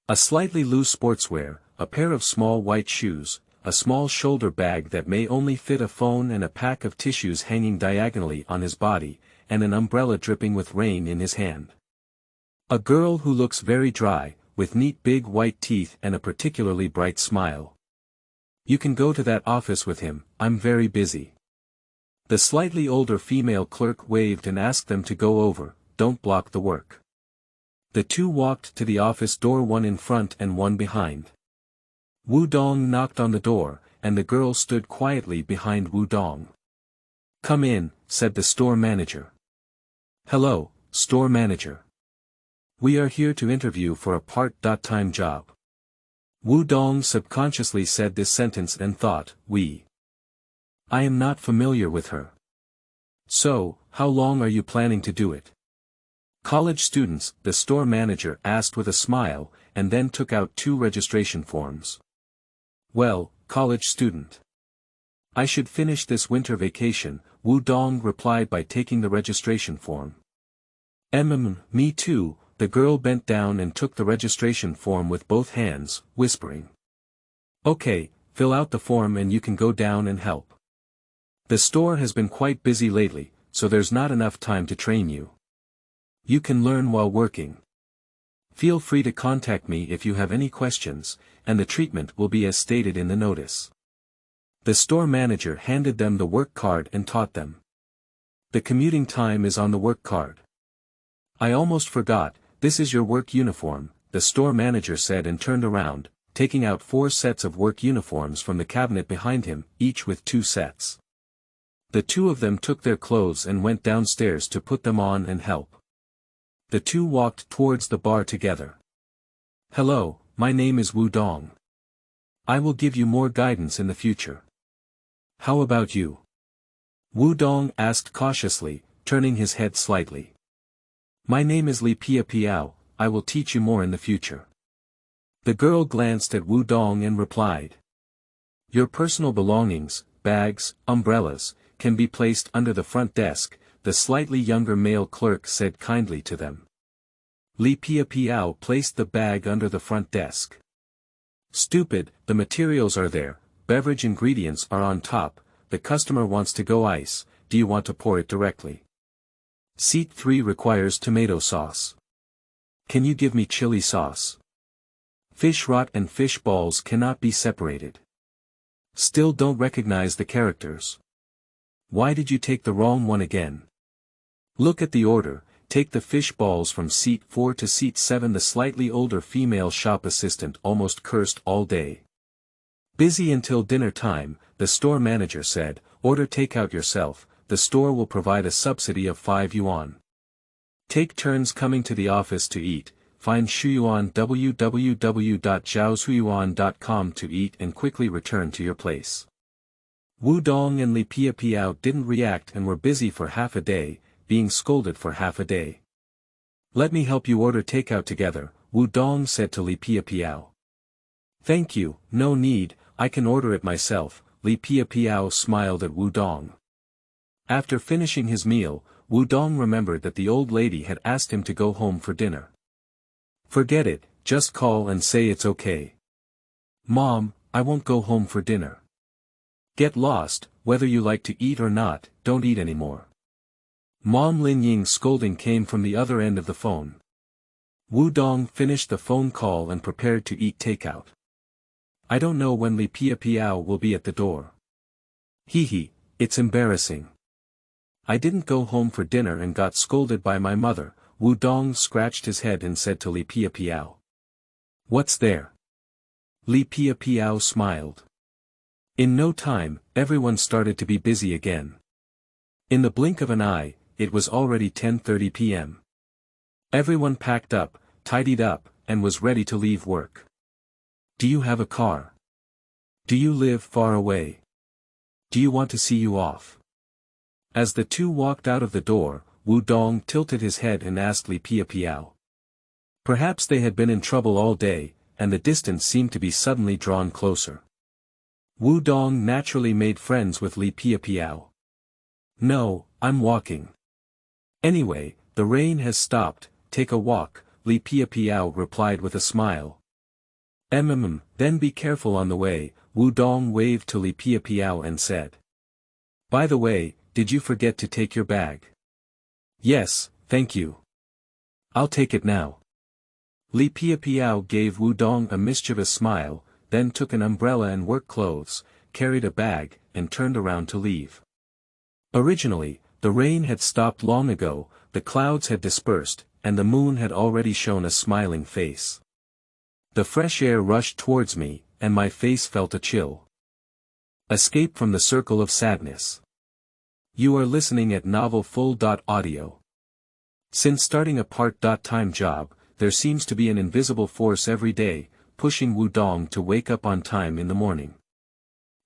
A slightly loose sportswear, a pair of small white shoes, a small shoulder bag that may only fit a phone and a pack of tissues hanging diagonally on his body, and an umbrella dripping with rain in his hand. A girl who looks very dry, with neat big white teeth and a particularly bright smile. You can go to that office with him, I'm very busy. The slightly older female clerk waved and asked them to go over, don't block the work. The two walked to the office door, one in front and one behind. Wu Dong knocked on the door, and the girl stood quietly behind Wu Dong. Come in, said the store manager. Hello, store manager. We are here to interview for a part-time job. Wu Dong subconsciously said this sentence and thought, I am not familiar with her. So, how long are you planning to do it? College students, the store manager asked with a smile, and then took out 2 registration forms. Well, college student. I should finish this winter vacation, Wu Dong replied by taking the registration form. Me too, the girl bent down and took the registration form with both hands, whispering. Okay, fill out the form and you can go down and help. The store has been quite busy lately, so there's not enough time to train you. You can learn while working. Feel free to contact me if you have any questions, and the treatment will be as stated in the notice. The store manager handed them the work card and taught them. The commuting time is on the work card. I almost forgot, this is your work uniform, the store manager said and turned around, taking out 4 sets of work uniforms from the cabinet behind him, each with 2 sets. The 2 of them took their clothes and went downstairs to put them on and help. The 2 walked towards the bar together. Hello, my name is Wu Dong. I will give you more guidance in the future. How about you? Wu Dong asked cautiously, turning his head slightly. My name is Li Piao, I will teach you more in the future. The girl glanced at Wu Dong and replied. Your personal belongings, bags, umbrellas, can be placed under the front desk, the slightly younger male clerk said kindly to them. Li Piao placed the bag under the front desk. Stupid, the materials are there, beverage ingredients are on top, the customer wants to go ice, do you want to pour it directly? Seat 3 requires tomato sauce. Can you give me chili sauce? Fish rot and fish balls cannot be separated. Still don't recognize the characters. Why did you take the wrong one again? Look at the order, take the fish balls from seat 4 to seat 7. The slightly older female shop assistant almost cursed all day. Busy until dinner time, the store manager said, order takeout yourself, the store will provide a subsidy of 5 yuan. Take turns coming to the office to eat, find Shuyuan www.zhaoshuyuan.com to eat and quickly return to your place. Wu Dong and Li Piao didn't react and were busy for half a day, being scolded for half a day. Let me help you order takeout together, Wu Dong said to Li Piao. Thank you, no need, I can order it myself, Li Piao smiled at Wu Dong. After finishing his meal, Wu Dong remembered that the old lady had asked him to go home for dinner. Forget it, just call and say it's okay. Mom, I won't go home for dinner. Get lost, whether you like to eat or not, don't eat anymore. Mom Lin Ying's scolding came from the other end of the phone. Wu Dong finished the phone call and prepared to eat takeout. I don't know when Li Piao will be at the door. Hee, it's embarrassing. I didn't go home for dinner and got scolded by my mother, Wu Dong scratched his head and said to Li Piao. What's there? Li Piao smiled. In no time, everyone started to be busy again. In the blink of an eye, it was already 10:30 p.m. Everyone packed up, tidied up, and was ready to leave work. Do you have a car? Do you live far away? Do you want to see you off? As the two walked out of the door, Wu Dong tilted his head and asked Li Piao. Perhaps they had been in trouble all day, and the distance seemed to be suddenly drawn closer. Wu Dong naturally made friends with Li Piapiao. No, I'm walking. Anyway, the rain has stopped, take a walk, Li Piapiao replied with a smile. Then be careful on the way, Wu Dong waved to Li Piapiao and said. By the way, did you forget to take your bag? Yes, thank you. I'll take it now. Li Piapiao gave Wu Dong a mischievous smile, then took an umbrella and work clothes, carried a bag, and turned around to leave. Originally, the rain had stopped long ago, the clouds had dispersed, and the moon had already shown a smiling face. The fresh air rushed towards me, and my face felt a chill. Escape from the circle of sadness. You are listening at Novel Full.audio. Since starting a part-time job, there seems to be an invisible force every day, pushing Wu Dong to wake up on time in the morning.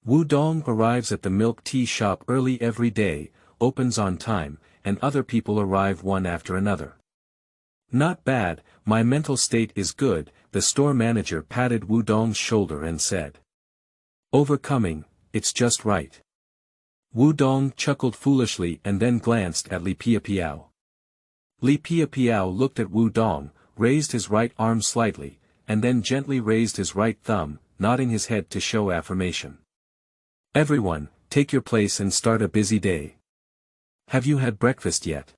Wu Dong arrives at the milk tea shop early every day, opens on time, and other people arrive one after another. Not bad, my mental state is good, the store manager patted Wu Dong's shoulder and said. Overcoming, it's just right. Wu Dong chuckled foolishly and then glanced at Li Piapiao. Li Piapiao looked at Wu Dong, raised his right arm slightly, and then gently raised his right thumb, nodding his head to show affirmation. Everyone, take your place and start a busy day. Have you had breakfast yet?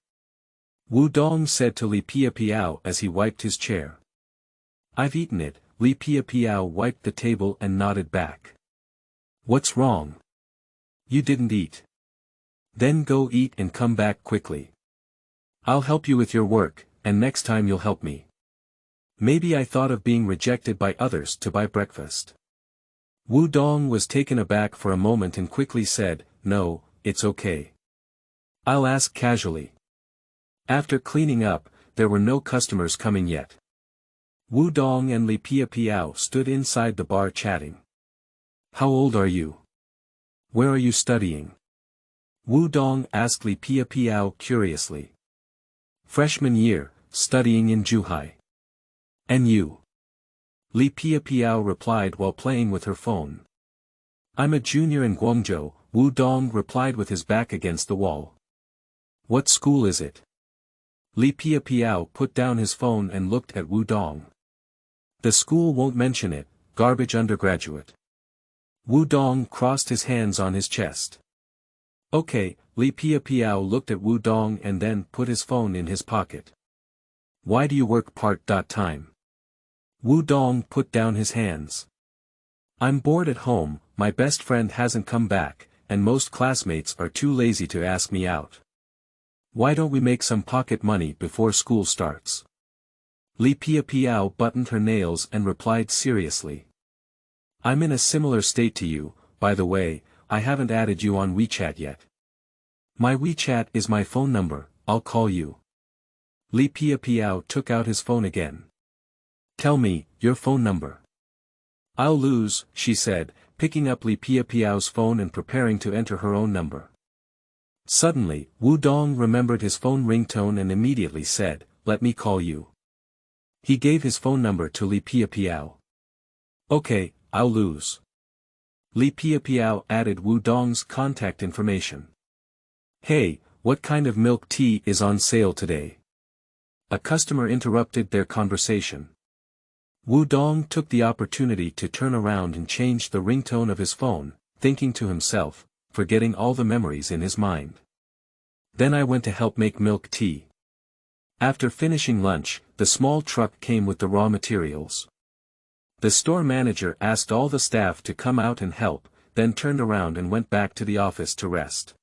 Wu Dong said to Li Piapiao as he wiped his chair. I've eaten it, Li Piapiao wiped the table and nodded back. What's wrong? You didn't eat. Then go eat and come back quickly. I'll help you with your work, and next time you'll help me. Maybe I thought of being rejected by others to buy breakfast. Wu Dong was taken aback for a moment and quickly said, No, it's okay. I'll ask casually. After cleaning up, there were no customers coming yet. Wu Dong and Li Piapiao stood inside the bar chatting. How old are you? Where are you studying? Wu Dong asked Li Piapiao curiously. Freshman year, studying in Zhuhai. And you? Li Piapiao replied while playing with her phone. I'm a junior in Guangzhou, Wu Dong replied with his back against the wall. What school is it? Li Piapiao put down his phone and looked at Wu Dong. The school won't mention it, garbage undergraduate. Wu Dong crossed his hands on his chest. Okay, Li Piapiao looked at Wu Dong and then put his phone in his pocket. Why do you work part-time? Wu Dong put down his hands. I'm bored at home, my best friend hasn't come back, and most classmates are too lazy to ask me out. Why don't we make some pocket money before school starts? Li Piapiao buttoned her nails and replied seriously. I'm in a similar state to you, by the way, I haven't added you on WeChat yet. My WeChat is my phone number, I'll call you. Li Piapiao took out his phone again. Tell me, your phone number. I'll lose, she said, picking up Li Piapiao's phone and preparing to enter her own number. Suddenly, Wu Dong remembered his phone ringtone and immediately said, Let me call you. He gave his phone number to Li Piapiao. Okay, I'll lose. Li Piapiao added Wu Dong's contact information. Hey, what kind of milk tea is on sale today? A customer interrupted their conversation. Wu Dong took the opportunity to turn around and change the ringtone of his phone, thinking to himself, forgetting all the memories in his mind. Then I went to help make milk tea. After finishing lunch, the small truck came with the raw materials. The store manager asked all the staff to come out and help, then turned around and went back to the office to rest.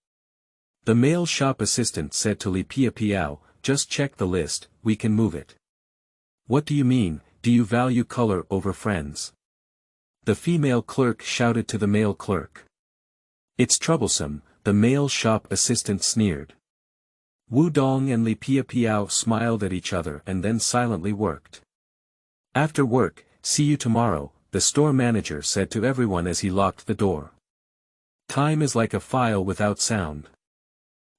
The male shop assistant said to Li Piapiao, Just check the list, we can move it. What do you mean, do you value color over friends? The female clerk shouted to the male clerk. It's troublesome, the male shop assistant sneered. Wu Dong and Li Piapiao smiled at each other and then silently worked. After work, see you tomorrow, the store manager said to everyone as he locked the door. Time is like a file without sound.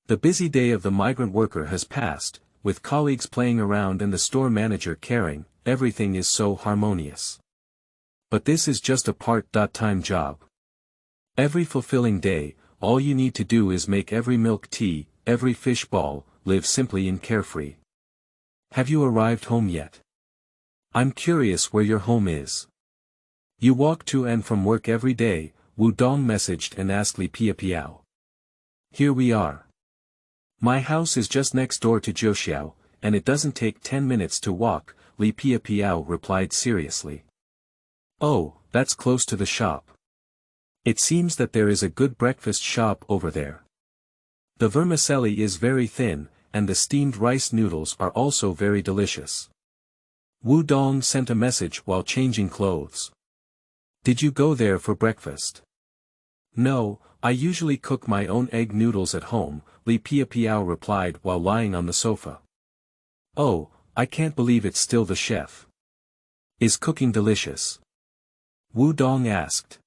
The busy day of the migrant worker has passed, with colleagues playing around and the store manager caring, everything is so harmonious. But this is just a part-time job. Every fulfilling day, all you need to do is make every milk tea, every fish ball, live simply and carefree. Have you arrived home yet? I'm curious where your home is. You walk to and from work every day, Wu Dong messaged and asked Li Piapiao. Here we are. My house is just next door to Jiuxiao, and it doesn't take 10 minutes to walk, Li Piapiao replied seriously. Oh, that's close to the shop. It seems that there is a good breakfast shop over there. The vermicelli is very thin, and the steamed rice noodles are also very delicious. Wu Dong sent a message while changing clothes. Did you go there for breakfast? No, I usually cook my own egg noodles at home, Li Piapiao replied while lying on the sofa. Oh, I can't believe it's still the chef. Is cooking delicious? Wu Dong asked.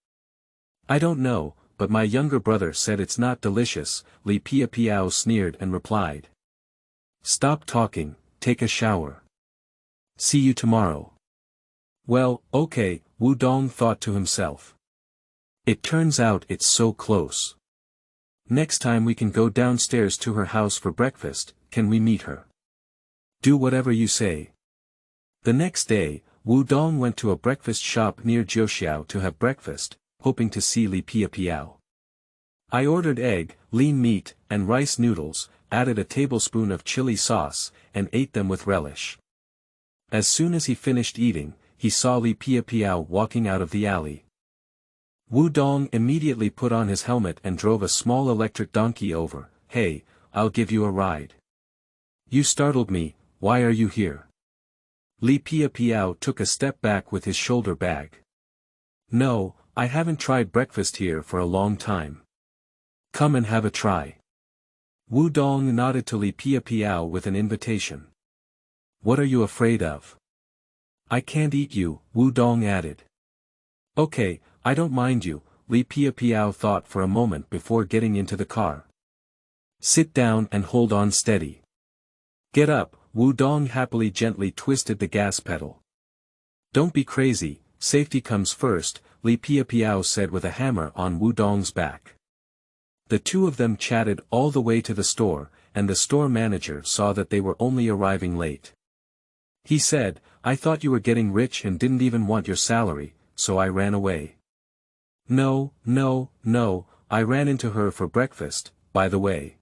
I don't know, but my younger brother said it's not delicious, Li Piapiao sneered and replied. Stop talking, take a shower. See you tomorrow. Well, okay, Wu Dong thought to himself. It turns out it's so close. Next time we can go downstairs to her house for breakfast, can we meet her? Do whatever you say. The next day, Wu Dong went to a breakfast shop near Jiuxiao to have breakfast, hoping to see Li Piapiao. I ordered egg, lean meat, and rice noodles, added a tablespoon of chili sauce, and ate them with relish. As soon as he finished eating, he saw Li Piapiao walking out of the alley. Wu Dong immediately put on his helmet and drove a small electric donkey over. Hey, I'll give you a ride. You startled me, why are you here? Li Piapiao took a step back with his shoulder bag. No, I haven't tried breakfast here for a long time. Come and have a try. Wu Dong nodded to Li Piapiao with an invitation. What are you afraid of? I can't eat you, Wu Dong added. Okay, I don't mind you, Li Piapiao thought for a moment before getting into the car. Sit down and hold on steady. Get up, Wu Dong happily gently twisted the gas pedal. Don't be crazy, safety comes first, Li Piapiao said with a hammer on Wu Dong's back. The two of them chatted all the way to the store, and the store manager saw that they were only arriving late. He said, I thought you were getting rich and didn't even want your salary, so I ran away. No, I ran into her for breakfast, by the way.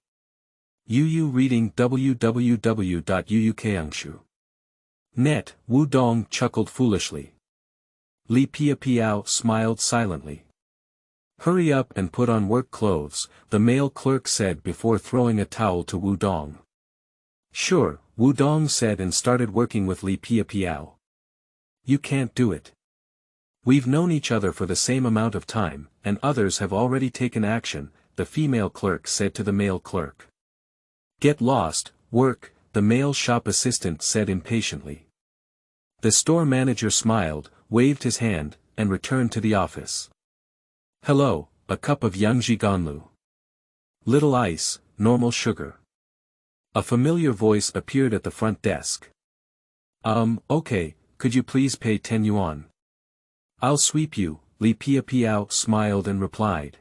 Yu reading www.uukangshu.net, Wu Dong chuckled foolishly. Li Piapiao smiled silently. Hurry up and put on work clothes, the male clerk said before throwing a towel to Wu Dong. Sure, Wu Dong said and started working with Li Piapiao. You can't do it. We've known each other for the same amount of time, and others have already taken action, the female clerk said to the male clerk. Get lost, work, the male shop assistant said impatiently. The store manager smiled, waved his hand, and returned to the office. Hello, a cup of Yangji Ganlu. Little ice, normal sugar. A familiar voice appeared at the front desk. Okay, could you please pay 10 yuan? I'll sweep you, Li Piapiao smiled and replied.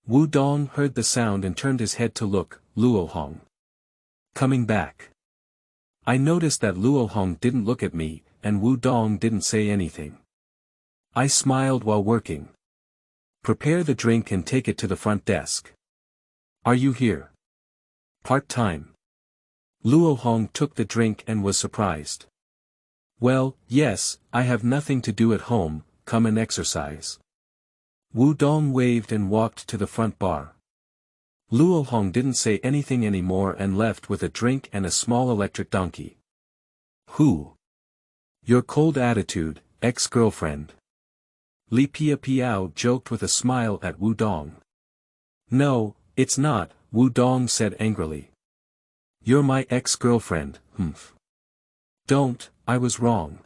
Wu Dong heard the sound and turned his head to look, Luo Hong. Coming back. I noticed that Luo Hong didn't look at me, and Wu Dong didn't say anything. I smiled while working. Prepare the drink and take it to the front desk. Are you here? Part-time. Luo Hong took the drink and was surprised. Well, yes, I have nothing to do at home, come and exercise. Wu Dong waved and walked to the front bar. Luo Hong didn't say anything anymore and left with a drink and a small electric donkey. Who? Your cold attitude, ex-girlfriend. Li Piapiao joked with a smile at Wu Dong. No, it's not, Wu Dong said angrily. You're my ex-girlfriend, humph. Don't, I was wrong.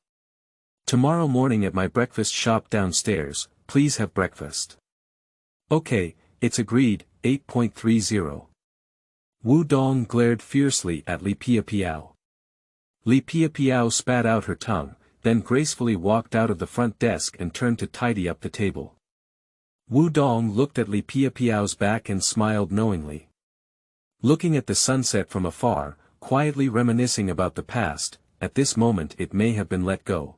Tomorrow morning at my breakfast shop downstairs, please have breakfast. Okay, it's agreed, 8.30. Wu Dong glared fiercely at Li Piapiao. Li Piapiao spat out her tongue, then gracefully walked out of the front desk and turned to tidy up the table. Wu Dong looked at Li Piapiao's back and smiled knowingly. Looking at the sunset from afar, quietly reminiscing about the past, at this moment it may have been let go.